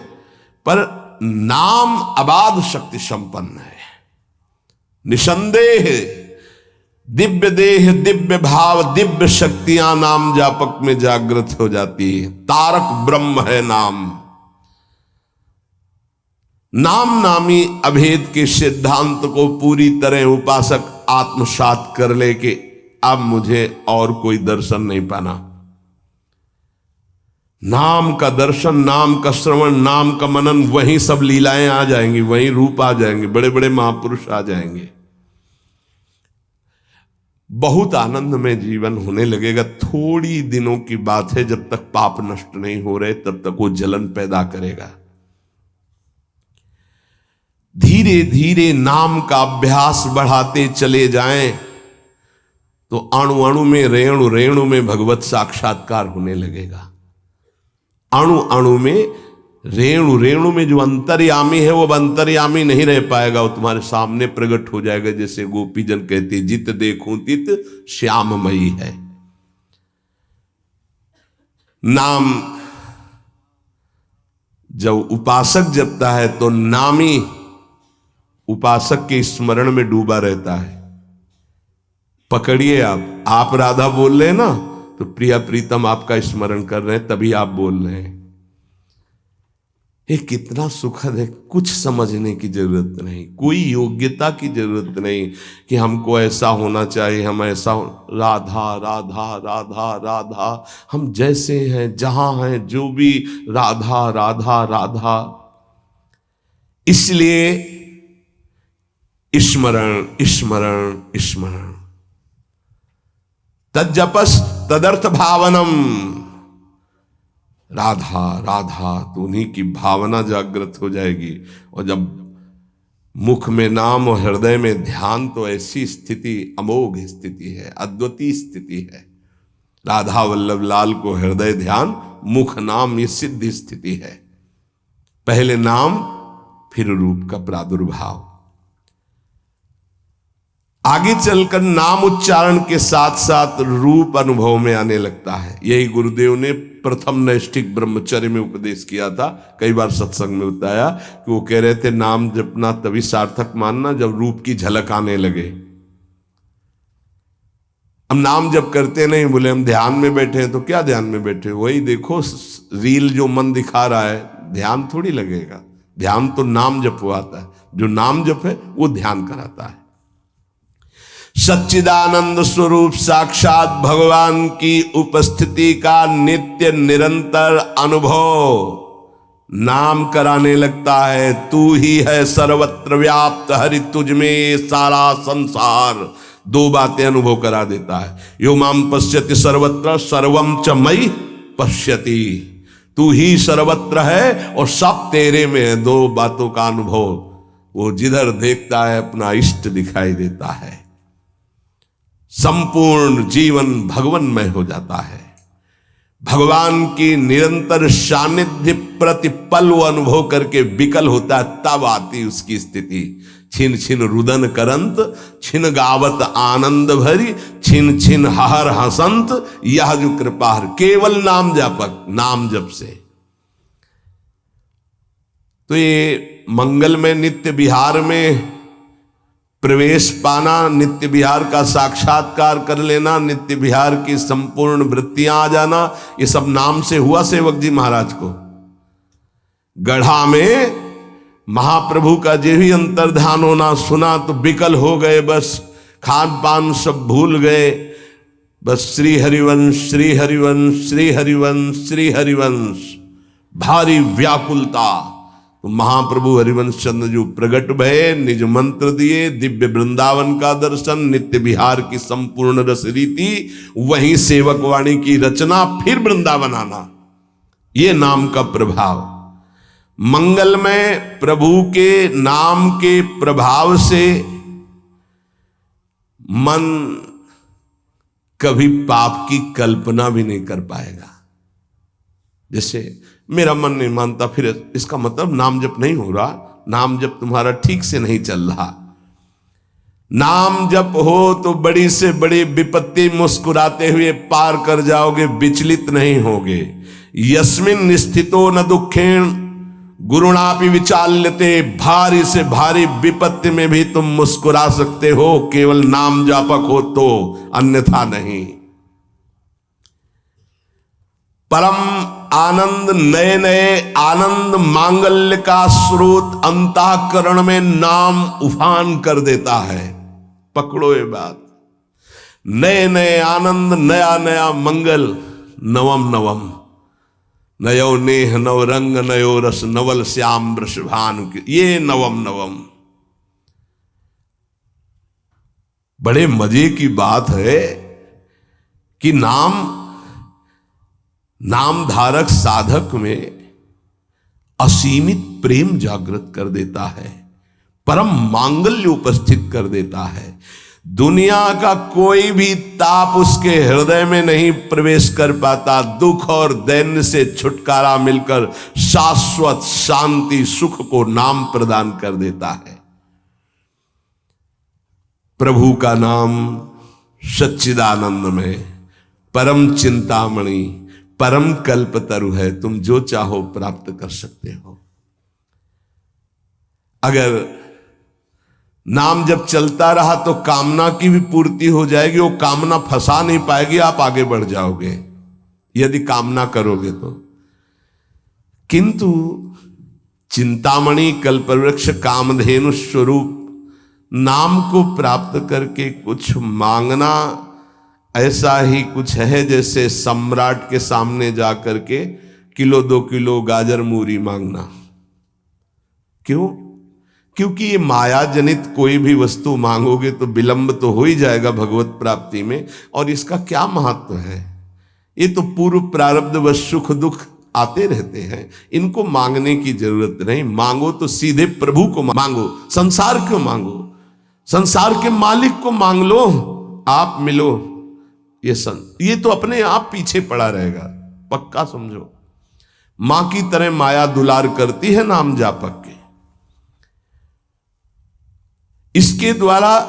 S1: पर नाम अबाध शक्ति संपन्न है। निसंदेह दिव्य देह, दिव्य भाव, दिव्य शक्तियां नाम जापक में जागृत हो जाती है। तारक ब्रह्म है नाम। नाम नामी अभेद के सिद्धांत को पूरी तरह उपासक आत्मसात कर ले कि अब मुझे और कोई दर्शन नहीं पाना। नाम का दर्शन, नाम का श्रवण, नाम का मनन, वहीं सब लीलाएं आ जाएंगी, वहीं रूप आ जाएंगे, बड़े बड़े महापुरुष आ जाएंगे। बहुत आनंद में जीवन होने लगेगा। थोड़ी दिनों की बात है, जब तक पाप नष्ट नहीं हो रहे तब तक वो जलन पैदा करेगा। धीरे धीरे नाम का अभ्यास बढ़ाते चले जाएं तो अणु अणु में, रेणु रेणु में भगवत साक्षात्कार होने लगेगा। अणु अणु में, रेणु रेणु में जो अंतर्यामी है वो अंतर्यामी नहीं रह पाएगा, वो तुम्हारे सामने प्रकट हो जाएगा। जैसे गोपीजन कहते, जित देखूं तित श्याममयी है। नाम जब उपासक जपता है तो नामी उपासक के स्मरण में डूबा रहता है। पकड़िए, आप राधा बोल रहे हैं ना, तो प्रिया प्रीतम आपका स्मरण कर रहे हैं, तभी आप बोल रहे हैं। ये कितना सुखद है। कुछ समझने की जरूरत नहीं, कोई योग्यता की जरूरत नहीं कि हमको ऐसा होना चाहिए, हम ऐसा राधा राधा राधा राधा, हम जैसे हैं जहां हैं जो भी राधा राधा राधा। इसलिए स्मरण स्मरण स्मरण, तज्जपस तदर्थ भावनम। राधा राधा तो उन्हीं की भावना जागृत हो जाएगी। और जब मुख में नाम और हृदय में ध्यान, तो ऐसी स्थिति अमोघ स्थिति है, अद्वितीय स्थिति है। राधा वल्लभ लाल को हृदय ध्यान, मुख नाम, ये सिद्ध स्थिति है। पहले नाम, फिर रूप का प्रादुर्भाव। आगे चलकर नाम उच्चारण के साथ साथ रूप अनुभव में आने लगता है। यही गुरुदेव ने प्रथम नैष्ठिक ब्रह्मचर्य में उपदेश किया था। कई बार सत्संग में बताया कि वो कह रहे थे नाम जपना तभी सार्थक मानना जब रूप की झलक आने लगे। हम नाम जप करते नहीं, बोले हम ध्यान में बैठे हैं, तो क्या ध्यान में बैठे, वही देखो रील जो मन दिखा रहा है, ध्यान थोड़ी लगेगा। ध्यान तो नाम जप आता है, जो नाम जप है वो ध्यान कराता है। सच्चिदानंद स्वरूप साक्षात भगवान की उपस्थिति का नित्य निरंतर अनुभव नाम कराने लगता है। तू ही है सर्वत्र व्याप्त, हरि तुझ में सारा संसार। दो बातें अनुभव करा देता है। यो माम पश्यति सर्वत्र सर्वम च मयि पश्यति। तू ही सर्वत्र है और सब तेरे में है। दो बातों का अनुभव, वो जिधर देखता है अपना इष्ट दिखाई देता है। संपूर्ण जीवन भगवन्मय हो जाता है। भगवान की निरंतर सानिध्य प्रतिपल वो अनुभव करके विकल होता है, तब आती उसकी स्थिति। छिन छिन रुदन करंत, छिन गावत आनंद भरी, छिन छिन हर हसंत, यह जो कृपा हर। केवल नाम जापक, नाम जप से। तो ये मंगल में नित्य विहार में प्रवेश पाना, नित्य विहार का साक्षात्कार कर लेना, नित्य विहार की संपूर्ण वृत्तियां आ जाना, ये सब नाम से हुआ सेवक जी महाराज को। गढ़ा में महाप्रभु का जो भी अंतर्ध्यान होना सुना तो विकल हो गए, बस खान पान सब भूल गए। बस श्री हरिवंश श्री हरिवंश श्री हरिवंश श्री हरिवंश, भारी व्याकुलता। तो महाप्रभु हरिवंश चंद्र जो प्रकट भये, निज मंत्र दिए, दिव्य वृंदावन का दर्शन, नित्य विहार की संपूर्ण रस रीति, वहीं सेवक वाणी की रचना, फिर वृंदावन आना। ये नाम का प्रभाव। मंगल में प्रभु के नाम के प्रभाव से मन कभी पाप की कल्पना भी नहीं कर पाएगा। जैसे मेरा मन नहीं मानता, फिर इसका मतलब नाम जप नहीं हो रहा, नाम जप तुम्हारा ठीक से नहीं चल रहा। नाम जप हो तो बड़ी से बड़ी विपत्ति मुस्कुराते हुए पार कर जाओगे, विचलित नहीं होगे। यस्मिन स्थितो न दुखेण गुरुणापि विचाल्यते, भारी से भारी विपत्ति में भी तुम मुस्कुरा सकते हो, केवल नाम जापक हो तो, अन्यथा नहीं। परम आनंद, नए नए आनंद मांगल्य का स्रोत अंतःकरण में नाम उफान कर देता है। पकड़ो ये बात, नए नए आनंद, नया नया मंगल, नवम नवम, नयो नेह नव रंग नयो रस, नवल श्याम वृषभानु, ये नवम नवम। बड़े मजे की बात है कि नाम धारक साधक में असीमित प्रेम जागृत कर देता है, परम मांगल्य उपस्थित कर देता है। दुनिया का कोई भी ताप उसके हृदय में नहीं प्रवेश कर पाता। दुख और दैन्य से छुटकारा मिलकर शाश्वत शांति सुख को नाम प्रदान कर देता है। प्रभु का नाम सच्चिदानंद में परम चिंतामणि, परम कल्पतरु है। तुम जो चाहो प्राप्त कर सकते हो। अगर नाम जब चलता रहा तो कामना की भी पूर्ति हो जाएगी, वो कामना फंसा नहीं पाएगी, आप आगे बढ़ जाओगे यदि कामना करोगे तो। किंतु चिंतामणि कल्पवृक्ष कामधेनु स्वरूप नाम को प्राप्त करके कुछ मांगना ऐसा ही कुछ है जैसे सम्राट के सामने जा करके किलो 2 किलो गाजर मूरी मांगना। क्यों? क्योंकि ये माया जनित कोई भी वस्तु मांगोगे तो विलंब तो हो ही जाएगा भगवत प्राप्ति में, और इसका क्या महत्व है? ये तो पूर्व प्रारब्ध व सुख दुख आते रहते हैं, इनको मांगने की जरूरत नहीं। मांगो तो सीधे प्रभु को मांगो, संसार क्यों मांगो? संसार के मालिक को मांग लो, आप मिलो। ये तो अपने आप पीछे पड़ा रहेगा, पक्का समझो। मां की तरह माया दुलार करती है नाम जापक के। इसके द्वारा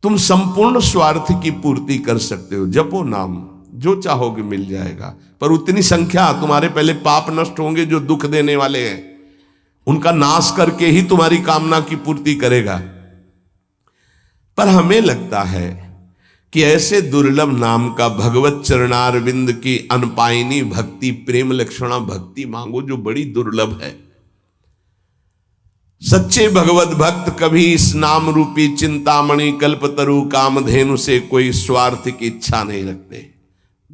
S1: तुम संपूर्ण स्वार्थ की पूर्ति कर सकते हो। जपो नाम, जो चाहोगे मिल जाएगा, पर उतनी संख्या तुम्हारे पहले पाप नष्ट होंगे जो दुख देने वाले हैं, उनका नाश करके ही तुम्हारी कामना की पूर्ति करेगा। पर हमें लगता है कि ऐसे दुर्लभ नाम का भगवत चरणारविंद की अनपायनी भक्ति, प्रेम लक्षणा भक्ति मांगो जो बड़ी दुर्लभ है। सच्चे भगवत भक्त कभी इस नाम रूपी चिंतामणि कल्पतरु कामधेनु से कोई स्वार्थ की इच्छा नहीं रखते।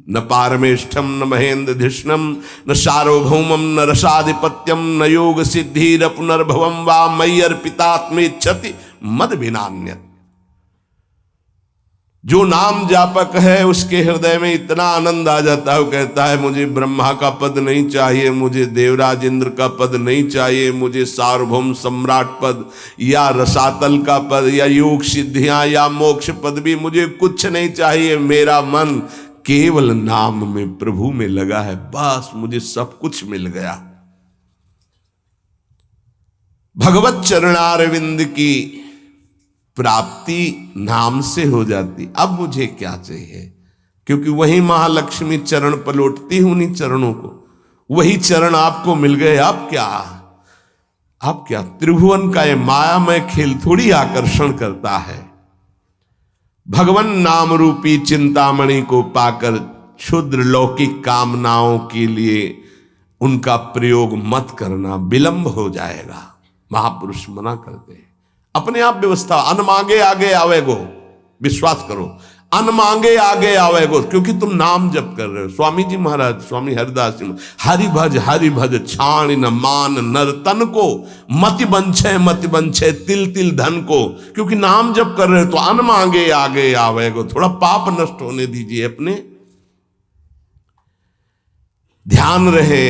S1: न पारमेष्ठम न महेंद्र धिष्णम न सार्वभौमम न रसाधिपत्यम न योग सिद्धि पुनर्भवम वा मयि अर्पितात्मेच्छति मद विनान्यत। जो नाम जापक है उसके हृदय में इतना आनंद आ जाता है, वो कहता है मुझे ब्रह्मा का पद नहीं चाहिए, मुझे देवराज इंद्र का पद नहीं चाहिए, मुझे सार्वभौम सम्राट पद या रसातल का पद या योग सिद्धियां या मोक्ष पद भी मुझे कुछ नहीं चाहिए। मेरा मन केवल नाम में, प्रभु में लगा है, बस मुझे सब कुछ मिल गया। भगवत चरणारविंद की प्राप्ति नाम से हो जाती। अब मुझे क्या चाहिए? क्योंकि वही महालक्ष्मी चरण पलटती हूं उन्हीं चरणों को, वही चरण आपको मिल गए। अब क्या त्रिभुवन का ये मायामय खेल थोड़ी आकर्षण करता है। भगवान नाम रूपी चिंतामणि को पाकर क्षुद्र लौकिक कामनाओं के लिए उनका प्रयोग मत करना, विलंब हो जाएगा। महापुरुष मना करते हैं। अपने आप व्यवस्था, अन मांगे आगे आवेगो, विश्वास करो, अन मांगे आगे आवेगो, क्योंकि तुम नाम जप कर रहे हो। स्वामी जी महाराज, स्वामी हरिदास जी, हरि भज छाण न मान नर तन को, मति बंछे तिल तिल धन को। क्योंकि नाम जप कर रहे हो तो अन मांगे आगे आवेगो। थोड़ा पाप नष्ट होने दीजिए अपने। ध्यान रहे,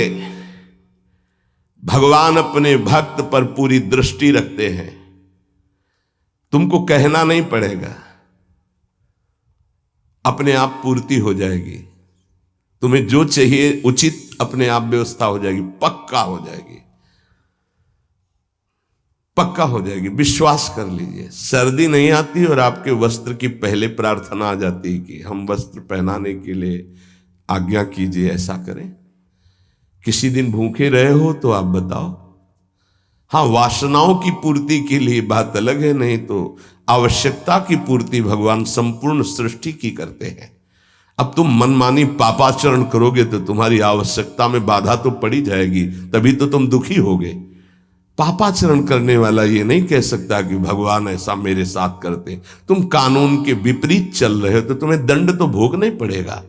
S1: भगवान अपने भक्त पर पूरी दृष्टि रखते हैं। तुमको कहना नहीं पड़ेगा, अपने आप पूर्ति हो जाएगी। तुम्हें जो चाहिए उचित अपने आप व्यवस्था हो जाएगी, पक्का हो जाएगी, पक्का हो जाएगी। विश्वास कर लीजिए। सर्दी नहीं आती और आपके वस्त्र की पहले प्रार्थना आ जाती है कि हम वस्त्र पहनाने के लिए आज्ञा कीजिए, ऐसा करें। किसी दिन भूखे रहे हो तो आप बताओ। हाँ, वासनाओं की पूर्ति के लिए बात अलग है, नहीं तो आवश्यकता की पूर्ति भगवान संपूर्ण सृष्टि की करते हैं। अब तुम मनमानी पापाचरण करोगे तो तुम्हारी आवश्यकता में बाधा तो पड़ी जाएगी, तभी तो तुम दुखी होगे। पापाचरण करने वाला ये नहीं कह सकता कि भगवान ऐसा मेरे साथ करते। तुम कानून के विपरीत चल रहे हो तो तुम्हें दंड तो भोगना ही पड़ेगा।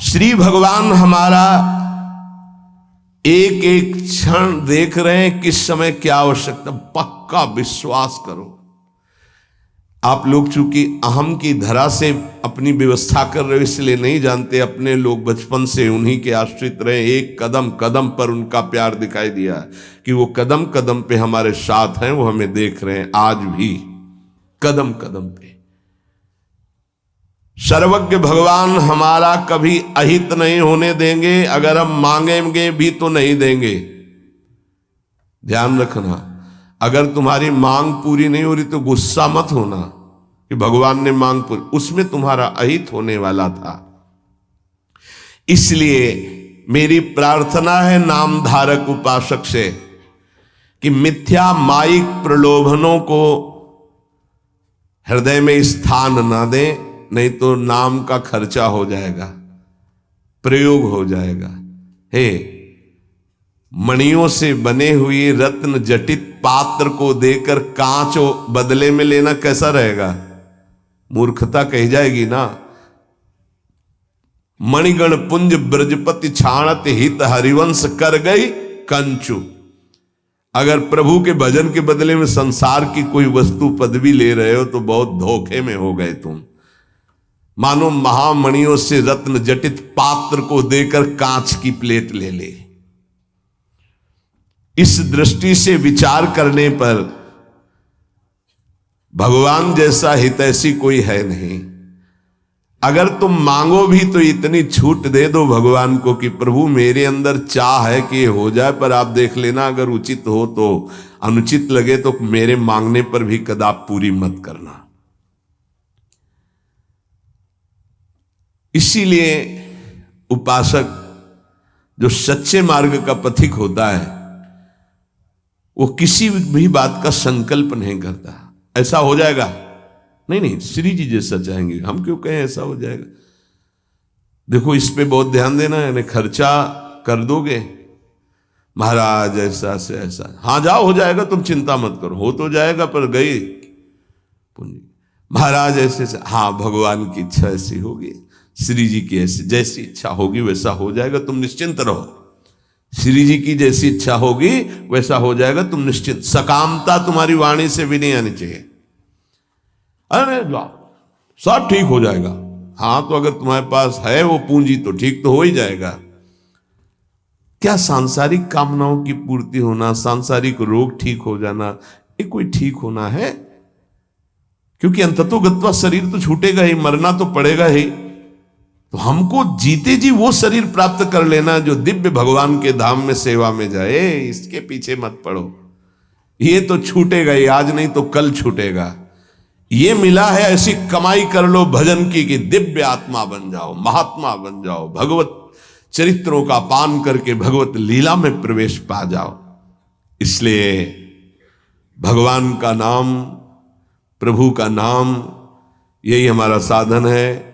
S1: श्री भगवान हमारा एक एक क्षण देख रहे हैं, किस समय क्या आवश्यकता। पक्का विश्वास करो। आप लोग चूंकि अहम की धरा से अपनी व्यवस्था कर रहे हो इसलिए नहीं जानते, अपने लोग बचपन से उन्हीं के आश्रित रहे। एक कदम कदम पर उनका प्यार दिखाई दिया कि वो कदम कदम पे हमारे साथ हैं, वो हमें देख रहे हैं आज भी कदम कदम पे। सर्वज्ञ भगवान हमारा कभी अहित नहीं होने देंगे, अगर हम मांगेंगे भी तो नहीं देंगे। ध्यान रखना, अगर तुम्हारी मांग पूरी नहीं हो रही तो गुस्सा मत होना कि भगवान ने मांग पूरी, उसमें तुम्हारा अहित होने वाला था। इसलिए मेरी प्रार्थना है नाम धारक उपासक से कि मिथ्या माइक प्रलोभनों को हृदय में स्थान ना दें, नहीं तो नाम का खर्चा हो जाएगा, प्रयोग हो जाएगा। हे मणियों से बने हुए रत्न जटित पात्र को देकर कांच बदले में लेना कैसा रहेगा? मूर्खता कही जाएगी ना। मणिगण पुंज ब्रजपति छाणत हित हरिवंश कर गई कंचु। अगर प्रभु के भजन के बदले में संसार की कोई वस्तु पदवी ले रहे हो तो बहुत धोखे में हो गए तुम। मानो महामणियों से रत्न जटित पात्र को देकर कांच की प्लेट ले ले। इस दृष्टि से विचार करने पर भगवान जैसा हितैषी कोई है नहीं। अगर तुम मांगो भी तो इतनी छूट दे दो भगवान को कि प्रभु मेरे अंदर चाह है कि ये हो जाए, पर आप देख लेना अगर उचित हो तो, अनुचित लगे तो मेरे मांगने पर भी कदाप पूरी मत करना। इसीलिए उपासक जो सच्चे मार्ग का पथिक होता है वो किसी भी बात का संकल्प नहीं करता ऐसा हो जाएगा, नहीं श्री जी जैसा चाहेंगे, हम क्यों कहें ऐसा हो जाएगा। देखो इस पे बहुत ध्यान देना है, यानी खर्चा कर दोगे महाराज ऐसा से ऐसा, हाँ जाओ हो जाएगा, तुम चिंता मत करो, हो तो जाएगा पर गई पूंजी। महाराज ऐसे से, हाँ भगवान की इच्छा ऐसी होगी, श्री जी की ऐसी जैसी इच्छा होगी वैसा हो जाएगा, तुम निश्चिंत रहो। श्री जी की जैसी इच्छा होगी वैसा हो जाएगा, तुम निश्चिंत। सकामता तुम्हारी वाणी से भी नहीं आनी चाहिए। अरे सब ठीक हो जाएगा, हाँ तो अगर तुम्हारे पास है वो पूंजी तो ठीक तो हो ही जाएगा। क्या सांसारिक कामनाओं की पूर्ति होना, सांसारिक रोग ठीक हो जाना, ये कोई ठीक होना है? क्योंकि अंततोगत्वा शरीर तो छूटेगा ही, मरना तो पड़ेगा ही। तो हमको जीते जी वो शरीर प्राप्त कर लेना जो दिव्य भगवान के धाम में सेवा में जाए, इसके पीछे मत पड़ो। ये तो छूटेगा ही, आज नहीं तो कल छूटेगा। ये मिला है ऐसी कमाई कर लो भजन की कि दिव्य आत्मा बन जाओ, महात्मा बन जाओ, भगवत चरित्रों का पान करके भगवत लीला में प्रवेश पा जाओ। इसलिए भगवान का नाम, प्रभु का नाम, यही हमारा साधन है,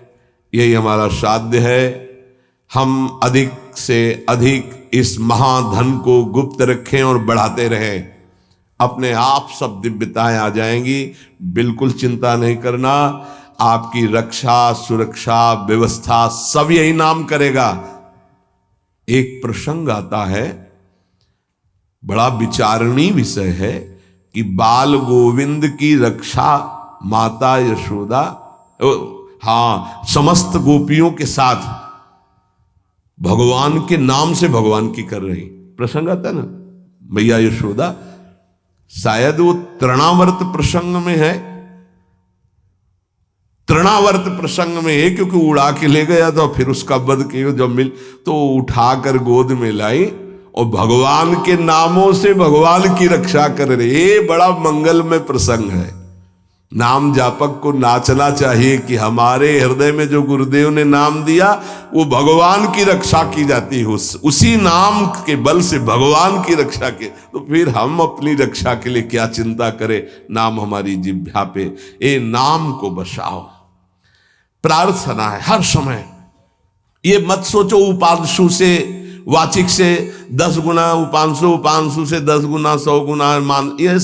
S1: यही हमारा साध्य है। हम अधिक से अधिक इस महाधन को गुप्त रखें और बढ़ाते रहें, अपने आप सब दिव्यताएं आ जाएंगी। बिल्कुल चिंता नहीं करना, आपकी रक्षा सुरक्षा व्यवस्था सब यही नाम करेगा। एक प्रसंग आता है, बड़ा विचारणीय विषय है कि बाल गोविंद की रक्षा माता यशोदा, हाँ समस्त गोपियों के साथ भगवान के नाम से भगवान की कर रही। प्रसंग आता है ना, मैया यशोदा, शायद वो तृणावर्त प्रसंग में है, तृणावर्त प्रसंग में है, क्योंकि उड़ा के ले गया था, फिर उसका वध किया, जब मिल तो उठाकर गोद में लाई और भगवान के नामों से भगवान की रक्षा कर रही। ये बड़ा मंगलमय प्रसंग है। नाम जापक को नाचना चाहिए कि हमारे हृदय में जो गुरुदेव ने नाम दिया वो भगवान की रक्षा की जाती है, उसी नाम के बल से भगवान की रक्षा के। तो फिर हम अपनी रक्षा के लिए क्या चिंता करें, नाम हमारी जिह्वा पे, ये नाम को बसाओ। प्रार्थना है हर समय, ये मत सोचो उपांशु से वाचिक से 10 गुना, उपांशु उपांशु से 10 गुना 100 गुना मान, ये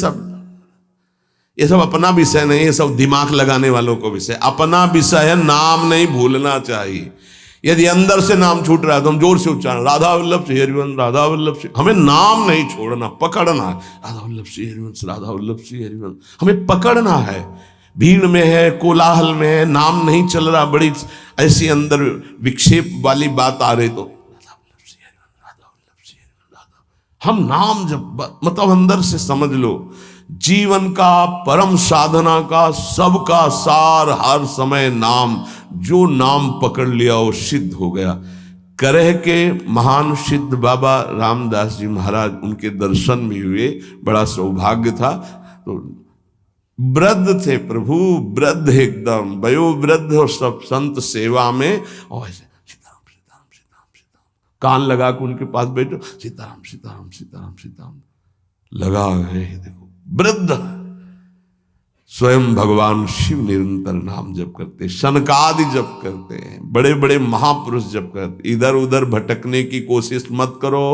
S1: सब अपना विषय नहीं, ये सब दिमाग लगाने वालों को विषय। अपना विषय है नाम नहीं भूलना चाहिए। यदि अंदर से नाम छूट रहा है तो हम जोर से उच्चारण, राधा वल्लभ श्री हरिवंश, राधा वल्लभ श्री, हमें नाम नहीं छोड़ना, पकड़ना है। राधा वल्लभ श्री हरिवंश, राधा वल्लभ श्री हरिवंश, हमें पकड़ना है। भीड़ में है, कोलाहल में है, नाम नहीं चल रहा, बड़ी ऐसी अंदर विक्षेप वाली बात आ रही तो राधा वल्लभ श्री हरिवंश, राधा वल्लभ श्री हरिवंश, राधा। हम नाम जब मतलब अंदर से समझ लो, जीवन का परम साधना का सबका सार हर समय नाम। जो नाम पकड़ लिया वो सिद्ध हो गया। करह के महान सिद्ध बाबा रामदास जी महाराज, उनके दर्शन भी हुए, बड़ा सौभाग्य था। तो वृद्ध थे प्रभु, वृद्ध एकदम वयोवृद्ध, और सब संत सेवा में, और ऐसे सीताराम सीताराम सीताराम सीताराम, कान लगा के उनके पास बैठो, सीताराम सीताराम सीताराम सीताराम लगा गए। देखो वृद्ध स्वयं भगवान शिव निरंतर नाम जप करते, शनकादि जप करते हैं, बड़े बड़े महापुरुष जप करते। इधर उधर भटकने की कोशिश मत करो।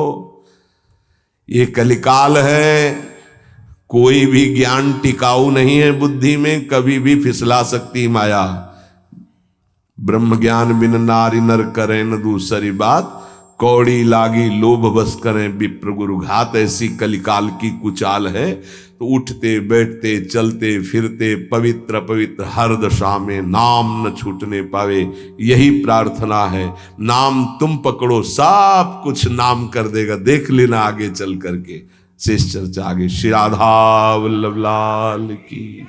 S1: ये कलिकाल है, कोई भी ज्ञान टिकाऊ नहीं है बुद्धि में, कभी भी फिसला सकती माया। ब्रह्म ज्ञान बिन नारी नर करें न दूसरी बात, कौड़ी लागी लोभ बस करें विप्र गुरु घात। ऐसी कलिकाल की कुचाल है। तो उठते बैठते चलते फिरते पवित्र पवित्र हर दशा में नाम न छूटने पावे, यही प्रार्थना है। नाम तुम पकड़ो, सब कुछ नाम कर देगा, देख लेना आगे चल करके। शेष चर्चा आगे। श्री राधा वल्लभ लाल की।